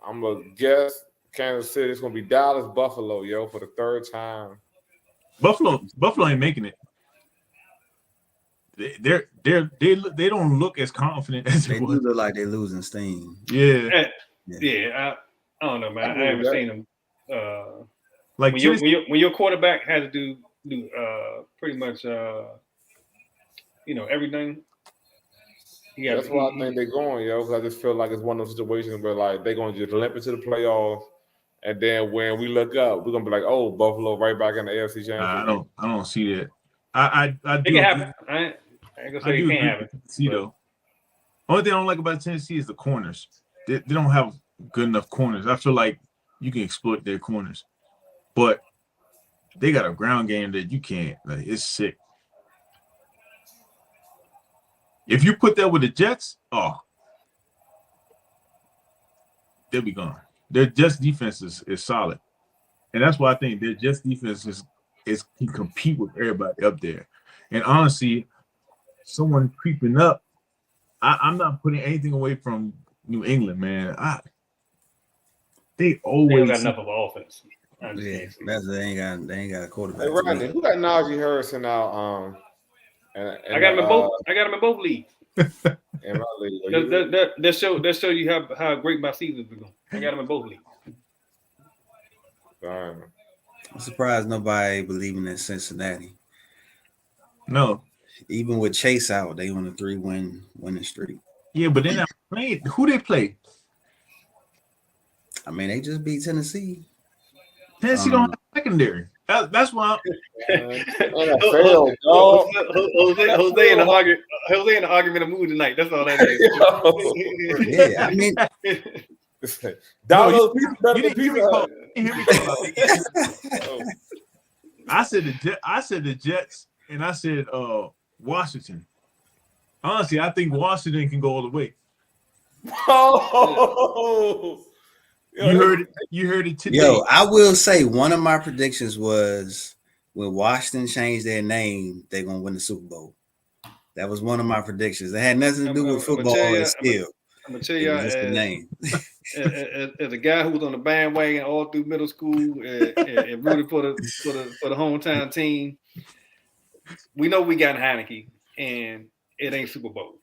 [SPEAKER 1] I'm gonna guess Kansas City. It's gonna be Dallas, Buffalo, yo, for the third time.
[SPEAKER 4] Buffalo ain't making it. they don't look as confident as
[SPEAKER 3] They
[SPEAKER 4] they
[SPEAKER 3] do
[SPEAKER 4] was.
[SPEAKER 3] look like they're losing steam.
[SPEAKER 4] Yeah.
[SPEAKER 2] Yeah, I don't know, man. I haven't seen them.
[SPEAKER 4] Like
[SPEAKER 2] when your quarterback has to do pretty much everything.
[SPEAKER 1] That's why I think they're going, yo. Because I just feel like it's one of those situations where like they're gonna just limp into the playoffs, and then when we look up, we're gonna be like, oh, Buffalo right back in the AFC Championship.
[SPEAKER 4] I don't see that. I
[SPEAKER 2] It
[SPEAKER 4] do.
[SPEAKER 2] can happen. I ain't gonna say it can't happen.
[SPEAKER 4] See though. Only thing I don't like about Tennessee is the corners. They don't have good enough corners. I feel like you can exploit their corners, but they got a ground game that you can't. Like, it's sick. If you put that with the Jets, they'll be gone. Their Jets defense is solid, and that's why I think their Jets defense is can compete with everybody up there. And honestly, someone creeping up. I'm not putting anything away from New England, man. They always
[SPEAKER 2] got enough of offense.
[SPEAKER 3] Yeah, they ain't got a quarterback.
[SPEAKER 1] Hey, Rodney, who got Najee Harrison out?
[SPEAKER 2] I got him in both. I got him in both leagues.
[SPEAKER 1] In my league,
[SPEAKER 2] that show you how great my season's been going. I got him in both leagues.
[SPEAKER 3] I'm surprised nobody believing in Cincinnati.
[SPEAKER 4] No.
[SPEAKER 3] Even with Chase out, they on a 3-win streak.
[SPEAKER 4] Yeah, but they're not playing. Who they play?
[SPEAKER 3] I mean, they just beat Tennessee.
[SPEAKER 4] Tennessee don't have secondary. That's why.
[SPEAKER 1] NFL,
[SPEAKER 2] Jose in the argument of mood tonight. That's all that is.
[SPEAKER 3] Yeah, I mean,
[SPEAKER 4] you didn't hear me call. I said the Jets, and I said Washington. Honestly, I think Washington can go all the way.
[SPEAKER 1] Oh,
[SPEAKER 4] you heard it today.
[SPEAKER 3] Yo, I will say one of my predictions was when Washington changed their name, they're gonna win the Super Bowl. That was one of my predictions. It had nothing to do with football or skill.
[SPEAKER 2] I'm gonna tell you,
[SPEAKER 3] just the name.
[SPEAKER 2] As a guy who was on the bandwagon all through middle school and rooted for the hometown team, we know we got Heineke, and it ain't Super Bowl.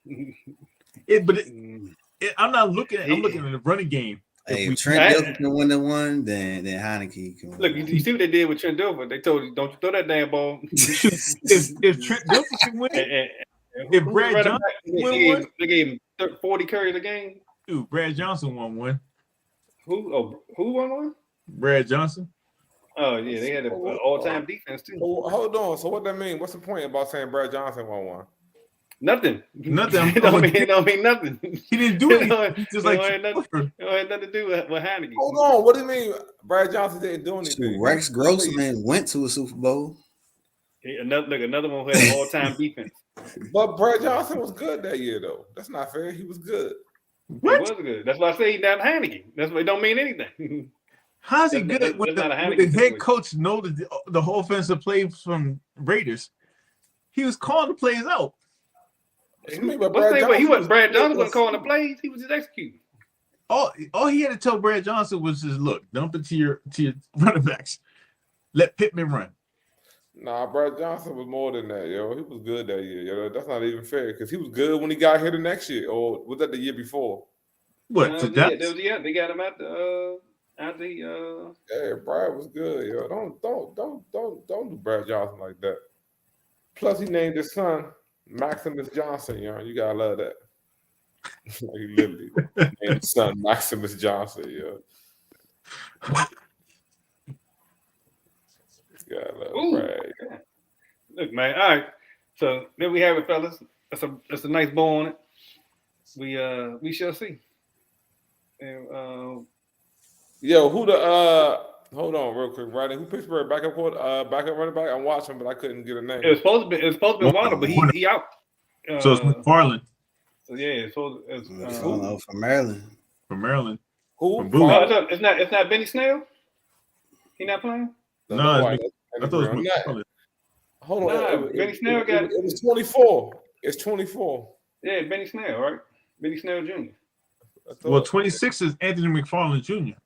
[SPEAKER 4] I'm not looking at. I'm looking at the running game.
[SPEAKER 3] Hey, if Trent Dilfer can win the one, then Heineke can win.
[SPEAKER 2] Look, you see what they did with Trent Dilfer? They told you, don't you throw that damn ball.
[SPEAKER 4] if Trent Dilfer can win, if Brad Johnson win one,
[SPEAKER 2] they gave him 40 carries a game.
[SPEAKER 4] Dude, Brad Johnson won one.
[SPEAKER 2] Who won one?
[SPEAKER 4] Brad Johnson.
[SPEAKER 2] Oh yeah, they had an all-time defense too.
[SPEAKER 1] Hold on. So what that mean? What's the point about saying Brad Johnson won one?
[SPEAKER 2] Nothing.
[SPEAKER 4] It
[SPEAKER 2] don't mean nothing.
[SPEAKER 4] He didn't do it. He just
[SPEAKER 2] had nothing to do with Heineke.
[SPEAKER 1] Hold on. What do you mean Brad Johnson didn't do anything?
[SPEAKER 3] Rex Grossman went to a Super Bowl.
[SPEAKER 2] Another one who had an all-time defense.
[SPEAKER 1] But Brad Johnson was good that year, though. That's not fair. He was good.
[SPEAKER 2] What? He was good. That's why I say he's not Heineke. That's why it don't mean anything.
[SPEAKER 4] How's he good when the head coach know the whole offensive plays from Raiders? He was calling the plays out.
[SPEAKER 2] He wasn't Brad Johnson wasn't calling the plays. He was just executing.
[SPEAKER 4] All he had to tell Brad Johnson was just look, dump it to your running backs. Let Pittman run.
[SPEAKER 1] Nah, Brad Johnson was more than that, yo. He was good that year, yo. That's not even fair because he was good when he got here the next year, or was that the year before?
[SPEAKER 2] What? They got him at the.
[SPEAKER 1] Yeah, Brad was good, yo. Don't do Brad Johnson like that. Plus, he named his son Maximus Johnson, yo. You gotta love that. He literally named his son Maximus Johnson, yo. Brad.
[SPEAKER 2] Look, man. All right. So there we have it, fellas. That's a nice bow on it. We shall see. And,
[SPEAKER 1] yo, who the hold on real quick, Rodney. Who Pittsburgh backup running back? I'm watching, but I couldn't get a name.
[SPEAKER 2] It was supposed to be Waddle, but he out.
[SPEAKER 4] So it's McFarland.
[SPEAKER 2] So yeah, it's
[SPEAKER 3] from Maryland.
[SPEAKER 4] From Maryland.
[SPEAKER 1] Who?
[SPEAKER 4] From Boone.
[SPEAKER 2] It's not Benny Snell. He not playing.
[SPEAKER 1] No,
[SPEAKER 4] I thought it was McFarland.
[SPEAKER 1] Hold on.
[SPEAKER 2] Benny Snell got
[SPEAKER 1] it was 24. It's 24.
[SPEAKER 2] Yeah, Benny Snell, right? Benny Snell Jr.
[SPEAKER 4] Well, 26 is Anthony McFarland Jr.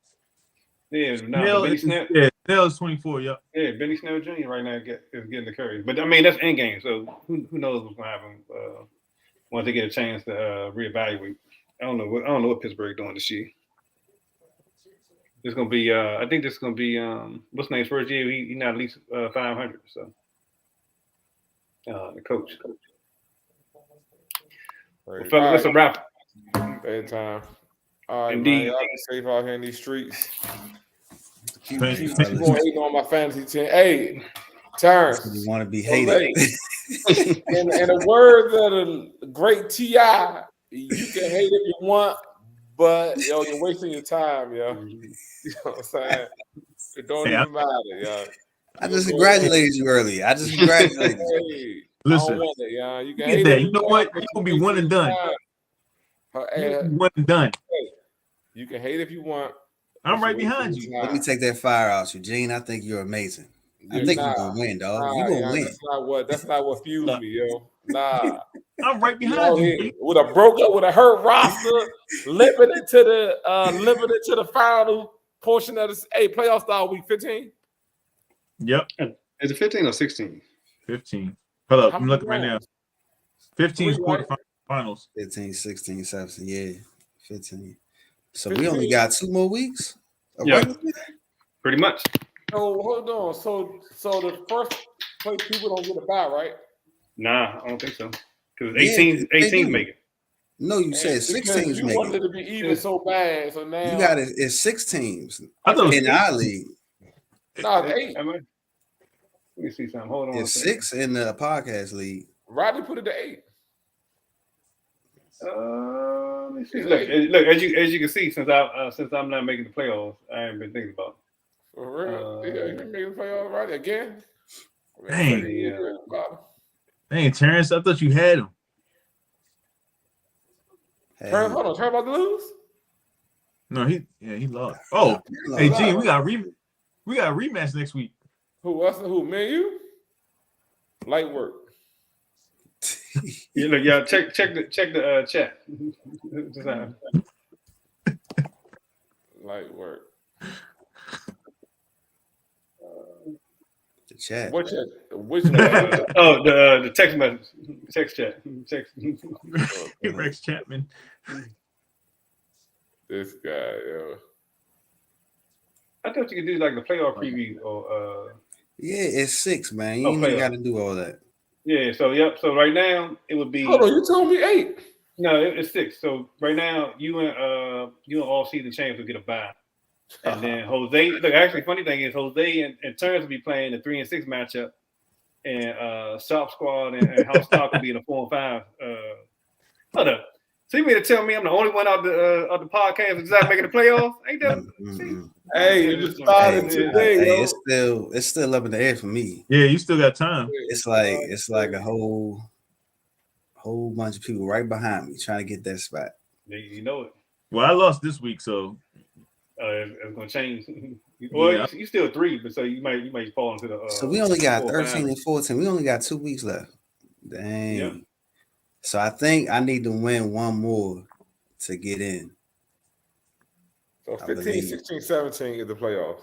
[SPEAKER 2] Yeah,
[SPEAKER 4] Snell
[SPEAKER 2] Benny Snell.
[SPEAKER 4] Yeah, Snell's 24. Yep.
[SPEAKER 2] Yeah, Benny Snell Jr. right now is getting the carries. But I mean, that's in game, so who knows what's gonna happen once they get a chance to reevaluate. I don't know what Pittsburgh doing this year. It's gonna be I think this is gonna be what's the name's first year. He not at least 500. So the coach.
[SPEAKER 1] Right.
[SPEAKER 2] Well, let's wrap.
[SPEAKER 1] Bedtime. All right,
[SPEAKER 2] Indeed.
[SPEAKER 1] man. Y'all be safe out here in these streets. Keep
[SPEAKER 4] Thanks.
[SPEAKER 1] going hating on my fantasy team. Hey, Terrence.
[SPEAKER 3] You want to be hated.
[SPEAKER 1] In the words of the great T.I., you can hate if you want, but yo, you're wasting your time, yo. You know what I'm saying? It don't even matter, yo.
[SPEAKER 3] I just congratulated you earlier. I just congratulated you.
[SPEAKER 1] Hey,
[SPEAKER 4] Listen,
[SPEAKER 1] I don't want it, yo. You can
[SPEAKER 4] get
[SPEAKER 1] hate
[SPEAKER 4] that.
[SPEAKER 1] if
[SPEAKER 4] You know
[SPEAKER 1] want,
[SPEAKER 4] what?
[SPEAKER 1] but
[SPEAKER 4] You're gonna be one and done. One and done.
[SPEAKER 1] You can hate if you want.
[SPEAKER 4] I'm right behind you.
[SPEAKER 3] Let me take that fire out, Eugene. I think you're amazing. I think you're gonna win, dog. You're gonna win.
[SPEAKER 1] That's not what fuels me, yo. Nah.
[SPEAKER 4] I'm right behind you.
[SPEAKER 1] With a broken, with a hurt roster, limping into the final portion of this playoff style week 15.
[SPEAKER 4] Yep.
[SPEAKER 2] Is it 15 or 16?
[SPEAKER 4] 15. Hold up.
[SPEAKER 1] How
[SPEAKER 4] I'm looking right
[SPEAKER 1] many
[SPEAKER 4] now. 15 is
[SPEAKER 1] Three, right?
[SPEAKER 4] quarterfinals.
[SPEAKER 3] 15, 16, 17, yeah. 15. So we only got 2 more weeks.
[SPEAKER 2] Yeah. Pretty much.
[SPEAKER 1] So hold on. So the first place people don't get a bye, right?
[SPEAKER 2] Nah, I don't think so. Because
[SPEAKER 3] Yeah,
[SPEAKER 2] 18 make it.
[SPEAKER 3] No, you said 6 teams
[SPEAKER 1] You
[SPEAKER 3] make
[SPEAKER 1] wanted
[SPEAKER 3] it.
[SPEAKER 1] it to be even so bad. So now
[SPEAKER 3] You got it. It's 6 teams
[SPEAKER 4] I thought
[SPEAKER 3] in our league.
[SPEAKER 1] No, it's 8.
[SPEAKER 2] Let me see something. Hold on.
[SPEAKER 3] It's 6 in the podcast league.
[SPEAKER 1] Rodney put it to 8.
[SPEAKER 2] Let me see. Look, as you can see, since I'm not making the playoffs, I haven't been thinking about it.
[SPEAKER 1] For real? Yeah, you making the playoff right again?
[SPEAKER 4] Dang.
[SPEAKER 2] Yeah.
[SPEAKER 4] Dang, Terrence, I thought you had him.
[SPEAKER 1] Hold on, Turn about to lose?
[SPEAKER 4] No, he lost. Oh, hey, G, we got a rematch next week.
[SPEAKER 1] Who? Us and who? Me and you? Light work.
[SPEAKER 2] Yeah, look, y'all check the chat.
[SPEAKER 1] Light work.
[SPEAKER 3] The chat.
[SPEAKER 1] What chat? Which
[SPEAKER 2] the text message, text chat, text.
[SPEAKER 4] Rex Chapman.
[SPEAKER 1] This guy, yo.
[SPEAKER 2] I thought you could do like the playoff preview or
[SPEAKER 3] Yeah, it's 6, man. You
[SPEAKER 2] playoff.
[SPEAKER 3] ain't got to do all that.
[SPEAKER 2] Yeah, so yep. So right now it would be.
[SPEAKER 1] Hold on, you told me 8.
[SPEAKER 2] No, it's 6. So right now you and all season champs will get a bye, and then Jose. Look, actually, funny thing is Jose and Terrence will be playing the 3 and 6 matchup, and Shop Squad and House Stock will be in the 4 and 5. Hold up. So you mean to tell me I'm the only one out the podcast that's not making the playoffs? Ain't that?
[SPEAKER 1] Hey, you just started today,
[SPEAKER 3] Hey,
[SPEAKER 1] yo.
[SPEAKER 3] it's still up in the air for me.
[SPEAKER 4] Yeah, you still got time.
[SPEAKER 3] It's like a whole bunch of people right behind me trying to get that spot.
[SPEAKER 2] You know it.
[SPEAKER 4] Well, I lost this week, so
[SPEAKER 2] it's gonna change. Well,
[SPEAKER 4] Yeah.
[SPEAKER 2] you still 3, but so you might fall into the.
[SPEAKER 3] So we only got
[SPEAKER 2] 4 or
[SPEAKER 3] 13
[SPEAKER 2] 5.
[SPEAKER 3] and 14. We only got 2 weeks left. Dang.
[SPEAKER 2] Yeah.
[SPEAKER 3] So I think I need to win one more to get in.
[SPEAKER 1] So
[SPEAKER 3] I
[SPEAKER 1] 15,
[SPEAKER 3] believe.
[SPEAKER 1] 16, 17 is the playoffs.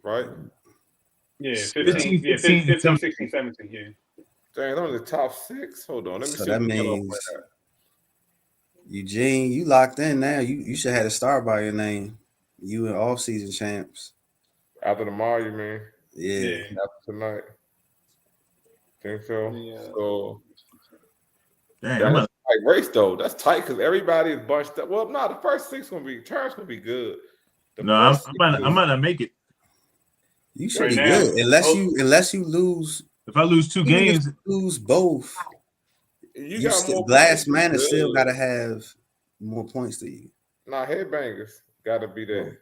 [SPEAKER 1] Right?
[SPEAKER 2] Yeah,
[SPEAKER 4] 15,
[SPEAKER 2] 15, 16, 17. Yeah.
[SPEAKER 1] Dang, they're in the top 6. Hold on. Let me
[SPEAKER 3] So
[SPEAKER 1] see.
[SPEAKER 3] that
[SPEAKER 1] if we get off
[SPEAKER 3] means
[SPEAKER 1] like that.
[SPEAKER 3] Eugene, you locked in now. You should have a star by your name. You and off-season champs.
[SPEAKER 1] After tomorrow, you mean?
[SPEAKER 3] Yeah.
[SPEAKER 1] After tonight. Think so?
[SPEAKER 2] Yeah.
[SPEAKER 1] So
[SPEAKER 4] dang,
[SPEAKER 1] that's a tight race though. That's tight because everybody is bunched up. Well, no, the first 6 gonna be Terrence gonna be good.
[SPEAKER 4] I might not make it.
[SPEAKER 3] You should
[SPEAKER 2] Right
[SPEAKER 3] be
[SPEAKER 2] now.
[SPEAKER 3] good unless you lose.
[SPEAKER 4] If I lose 2
[SPEAKER 3] Even if
[SPEAKER 4] games,
[SPEAKER 3] you lose both.
[SPEAKER 1] You got more
[SPEAKER 3] Glass
[SPEAKER 1] points,
[SPEAKER 3] Man
[SPEAKER 1] you
[SPEAKER 3] is still
[SPEAKER 1] good.
[SPEAKER 3] got to have more points to you.
[SPEAKER 1] Nah, headbangers gotta be there.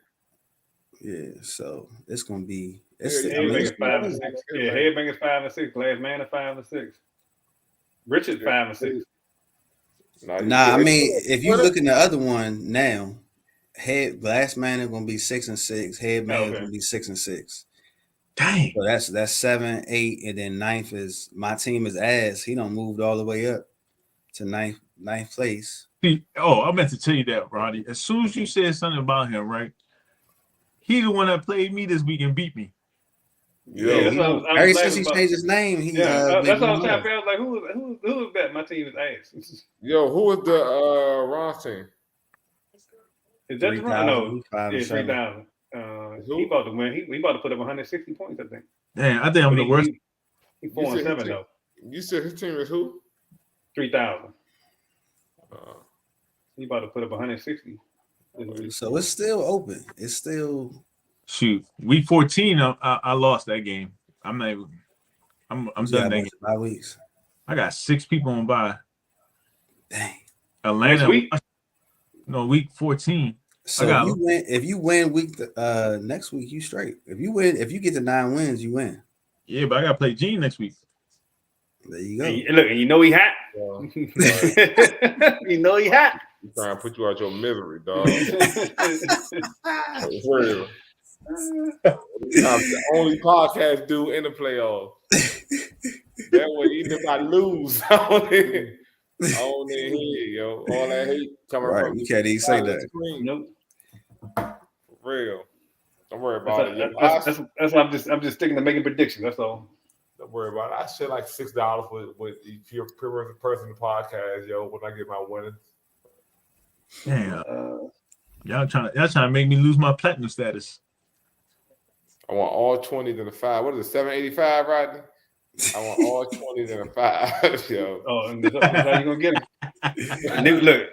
[SPEAKER 3] Yeah, so it's gonna be.
[SPEAKER 1] Yeah,
[SPEAKER 2] Headbangers 5 and 6.
[SPEAKER 1] Yeah,
[SPEAKER 2] Yeah, Headbangers 5 and 6. Glass Man is 5 and 6. Richard 5 and 6.
[SPEAKER 3] Nah, I mean, if you look in the other one now, Glass Man is gonna be 6 and 6. Headbangers
[SPEAKER 2] Okay.
[SPEAKER 3] gonna be 6 and 6.
[SPEAKER 4] dang.
[SPEAKER 3] So that's 7, 8, and then 9th is my team is ass. He done moved all the way up to 9th place.
[SPEAKER 4] Oh, I meant to tell you that, Ronnie. As soon as you said something about him, right? He the one that played me this week and beat me.
[SPEAKER 2] Yeah, that's what I was
[SPEAKER 3] Ever since
[SPEAKER 2] laughing
[SPEAKER 3] he
[SPEAKER 2] about.
[SPEAKER 3] changed his name, he
[SPEAKER 2] Yeah, that's what I was
[SPEAKER 3] been
[SPEAKER 2] trying to figure out. Like, who is that? My team is ass.
[SPEAKER 1] Yo, who was the Ron team?
[SPEAKER 2] Is that the run? No,
[SPEAKER 3] 3,000.
[SPEAKER 2] 3,000. He about to win. He about to put up 160 points, I think.
[SPEAKER 4] Damn, I think I'm the worst.
[SPEAKER 2] He 4-7 though.
[SPEAKER 1] You said his team is who?
[SPEAKER 2] 3,000. He about to put up 160.
[SPEAKER 3] So it's still open. It's still
[SPEAKER 4] Shoot. Week 14, I lost that game. I'm not even. I'm done that game.
[SPEAKER 3] 5 weeks.
[SPEAKER 4] I got 6 people on bye.
[SPEAKER 3] Dang.
[SPEAKER 4] Atlanta.
[SPEAKER 2] Week
[SPEAKER 4] 14.
[SPEAKER 3] So if you win week next week, you straight. If you get to 9 wins, you win.
[SPEAKER 4] Yeah, but I gotta play Gene next week.
[SPEAKER 3] There you go.
[SPEAKER 2] And look, and you know he hot. You know he hot.
[SPEAKER 1] He's trying to put you out your misery, dog. For real. The only podcast do in the playoffs. That way, even if I lose, I don't even hear, yo. All that hate coming
[SPEAKER 3] Right,
[SPEAKER 1] from
[SPEAKER 3] we can't even say that.
[SPEAKER 2] Nope.
[SPEAKER 1] For real. Don't worry about it.
[SPEAKER 2] That's why I'm just sticking to making predictions. That's all.
[SPEAKER 1] Don't worry about it. I share like $6 with each person in the podcast, yo, when I get my winnings.
[SPEAKER 4] Damn. Y'all trying to make me lose my platinum status.
[SPEAKER 1] I want all 20s and a 5. What is it, 785, Rodney? I want all 20s and a 5, yo.
[SPEAKER 2] Oh, and that's how you gonna get it. Look,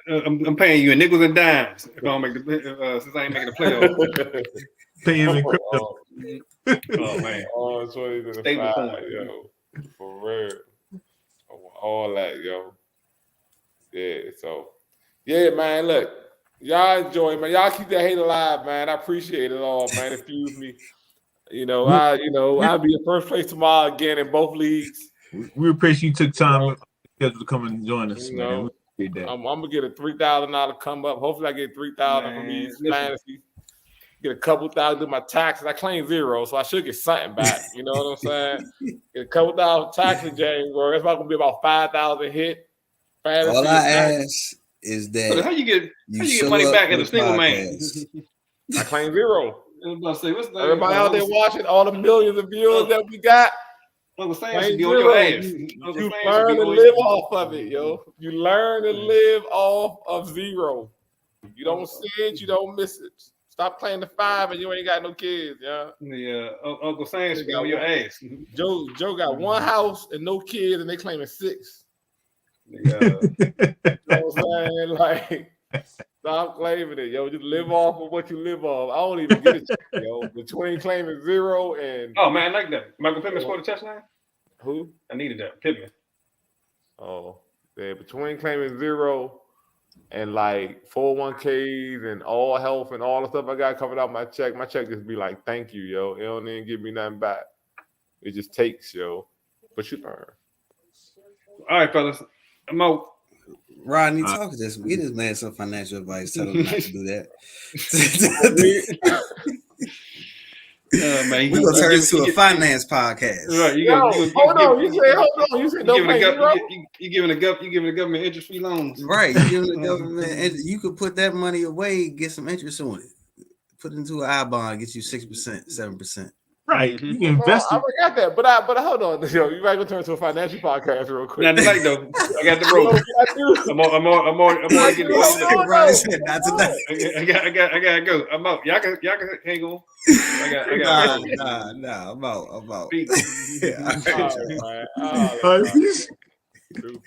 [SPEAKER 2] I'm paying you in nickels and dimes if I don't make the since I ain't making the playoffs.
[SPEAKER 4] Pay him in crypto.
[SPEAKER 2] Oh man,
[SPEAKER 1] all 20s and a
[SPEAKER 2] Stable
[SPEAKER 1] 5,
[SPEAKER 2] point.
[SPEAKER 1] yo. For real. I want all that, yo. Yeah, so yeah, man. Look, y'all enjoy, man. Y'all keep that hate alive, man. I appreciate it all, man. It fuels me. I'll be in first place tomorrow again in both leagues.
[SPEAKER 4] We appreciate you took time to come and join us,
[SPEAKER 1] You
[SPEAKER 4] man.
[SPEAKER 1] know,
[SPEAKER 4] We appreciate that.
[SPEAKER 1] I'm gonna get a $3,000 come up. Hopefully, I get $3,000 from these fantasy. Get a couple thousand, do my taxes. I claim 0, so I should get something back. You know what I'm saying? Get a couple thousand taxes, January. It's about gonna be about 5,000 hit. Fantasy
[SPEAKER 3] All I ask is that
[SPEAKER 2] how you get
[SPEAKER 3] show
[SPEAKER 2] money
[SPEAKER 3] up
[SPEAKER 2] back
[SPEAKER 3] for
[SPEAKER 2] as a
[SPEAKER 3] the
[SPEAKER 2] single man?
[SPEAKER 3] podcast.
[SPEAKER 1] I claim 0.
[SPEAKER 2] I was about to say, what's the
[SPEAKER 1] Everybody out there watching, all the millions of viewers that we got.
[SPEAKER 2] Uncle Sam
[SPEAKER 1] Claim
[SPEAKER 2] should be on your
[SPEAKER 1] 0.
[SPEAKER 2] ass.
[SPEAKER 1] You learn to live off of it, yo. You learn to live off of 0. You don't see it, you don't miss it. Stop playing the 5 and you ain't got no kids, yeah.
[SPEAKER 2] Uncle Sam should be on your ass.
[SPEAKER 1] Joe got 1 house and no kids, and they claiming 6. You know what I'm saying? Like, stop claiming it, yo. Just live off of what you live off. I don't even get it, yo. Between claiming 0 and
[SPEAKER 2] oh man, I like that. Michael Pittman scored a touchdown.
[SPEAKER 1] who?
[SPEAKER 2] I needed that. Pittman.
[SPEAKER 1] Oh, yeah. Between claiming 0 and like 401ks and all health and all the stuff I got covered out my check just be like, thank you, yo. It don't even give me nothing back. It just takes, yo. But you learn.
[SPEAKER 2] All right, fellas. I'm out.
[SPEAKER 3] Rodney, talk to this. Get this man some financial advice. Tell him not to do that.
[SPEAKER 2] Man,
[SPEAKER 3] We're gonna turn this to a finance podcast.
[SPEAKER 2] Right,
[SPEAKER 1] Hold on. You said don't pay zero?
[SPEAKER 2] You giving the government interest-free loans.
[SPEAKER 3] Right, you giving the government, and you could put that money away, get some interest on it. Put it into an I bond, get you 6%, 7%.
[SPEAKER 4] Right, you can invest
[SPEAKER 1] I
[SPEAKER 4] it.
[SPEAKER 1] forgot that, but hold on, yo, you might go turn to a financial podcast real quick.
[SPEAKER 2] Not tonight though. I got the rope. I'm on getting
[SPEAKER 3] Rodney said not tonight.
[SPEAKER 2] I gotta go. I'm out. Y'all can hang on. I got
[SPEAKER 3] Nah, I'm out.
[SPEAKER 2] Peace.
[SPEAKER 3] Yeah.
[SPEAKER 1] All right, man. All right.